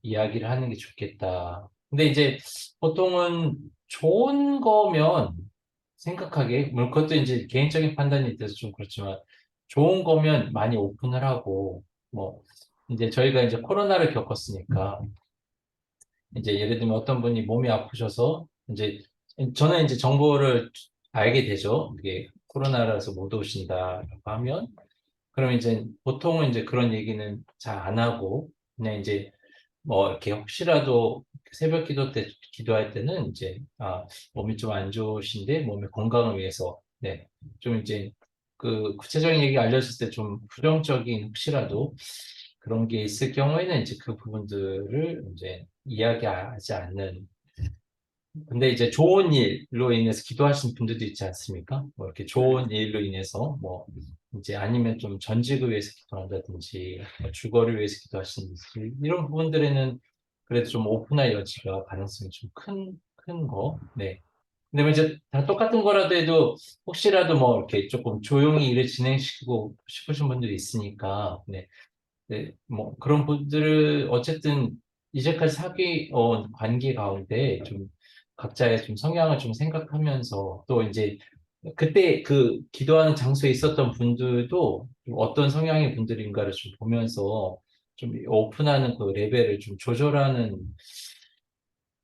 S3: 이야기를 하는 게 좋겠다. 근데 이제 보통은 좋은 거면 생각하기에, 물론 그것도 이제 개인적인 판단이 돼서 좀 그렇지만 좋은 거면 많이 오픈을 하고, 뭐 이제 저희가 이제 코로나를 겪었으니까 이제 예를 들면 어떤 분이 몸이 아프셔서 이제 저는 이제 정보를 알게 되죠. 이게 코로나라서 못 오신다라고 하면 그럼 이제 보통은 이제 그런 얘기는 잘 안 하고 그냥 이제 뭐 이렇게 혹시라도 새벽 기도 때 기도할 때는 이제 몸이 좀 안 좋으신데 몸의 건강을 위해서 좀 이제 그 구체적인 얘기 알려줬을 때 좀 부정적인 혹시라도 그런 게 있을 경우에는 이제 그 부분들을 이제 이야기하지 않는. 근데 이제 좋은 일로 인해서 기도하시는 분들도 있지 않습니까? 뭐 이렇게 좋은 일로 인해서 뭐 이제 아니면 좀 전직을 위해서 기도한다든지 뭐 주거를 위해서 기도하시는지 이런 부분들에는 그래도 좀 오픈할 여지가 가능성이 좀 큰 거. 네. 근데 뭐 이제 다 똑같은 거라도 해도 혹시라도 뭐 이렇게 조금 조용히 일을 진행시키고 싶으신 분들이 있으니까 네. 네, 뭐 그런 분들을 어쨌든 이제까지 사귀어온 관계 가운데 좀 각자의 좀 성향을 좀 생각하면서 또 이제 그때 그 기도하는 장소에 있었던 분들도 좀 어떤 성향의 분들인가를 좀 보면서 좀 오픈하는 그 레벨을 좀 조절하는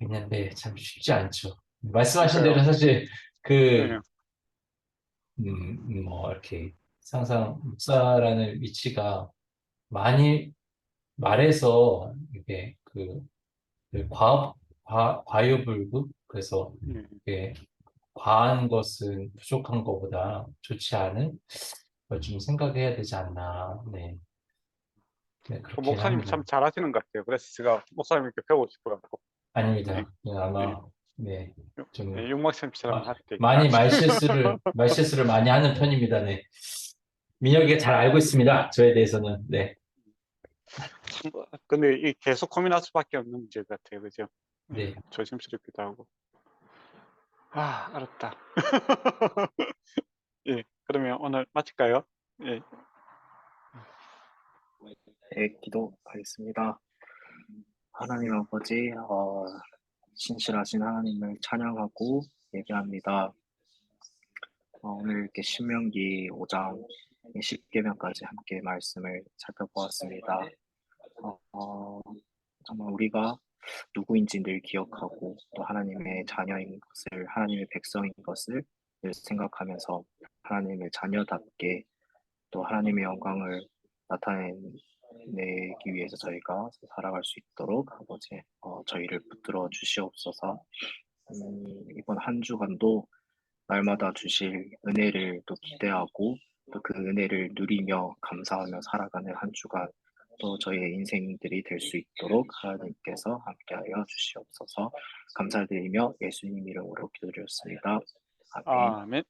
S3: 있는데 참 쉽지 않죠. 말씀하신 대로
S1: 그러니까요.
S3: 사실 그
S1: 예,
S3: 뭐 이렇게 상상 목사라는 위치가 많이 말해서 이게 그 과유불급 그래서
S1: 예.
S3: 이게 과한 것은 부족한 것보다 좋지 않은 걸 좀 생각해야 되지 않나. 네, 네
S1: 그
S3: 그렇긴
S1: 목사님이
S3: 합니다.
S1: 참 잘하시는 것 같아요. 그래서 제가 목사님께 배우고 싶어갖고. 예,
S3: 아닙니다. 네,
S1: 예.
S3: 아마 네, 좀
S1: 육목사님처럼 할 때
S3: 많이 말실수를 많이 하는 편입니다. 네, 민혁이가 잘 알고 있습니다. 저에 대해서는. 네,
S1: 참, 근데 이 계속 고민할 수밖에 없는 문제 같아요. 그죠? 예,
S3: 네,
S1: 조심스럽기도 하고. 어렵다. 예, 그러면 오늘 마칠까요? 예,
S2: 네, 기도하겠습니다. 하나님 아버지, 신실하신 하나님을 찬양하고 예배합니다. 오늘 이렇게 신명기 5장 10계명까지 함께 말씀을 살펴보았습니다. 정말 우리가 누구인지 늘 기억하고 또 하나님의 자녀인 것을, 하나님의 백성인 것을 늘 생각하면서 하나님의 자녀답게 또 하나님의 영광을 나타내기 위해서 저희가 살아갈 수 있도록 아버지 저희를 붙들어 주시옵소서. 이번 한 주간도 날마다 주실 은혜를 또 기대하고 또 그 은혜를 누리며 감사하며 살아가는 한 주간 또 저희의 인생들이 될 수 있도록 하나님께서 함께하여 주시옵소서. 감사드리며 예수님 이름으로 기도드렸습니다. 아멘.
S1: 아멘.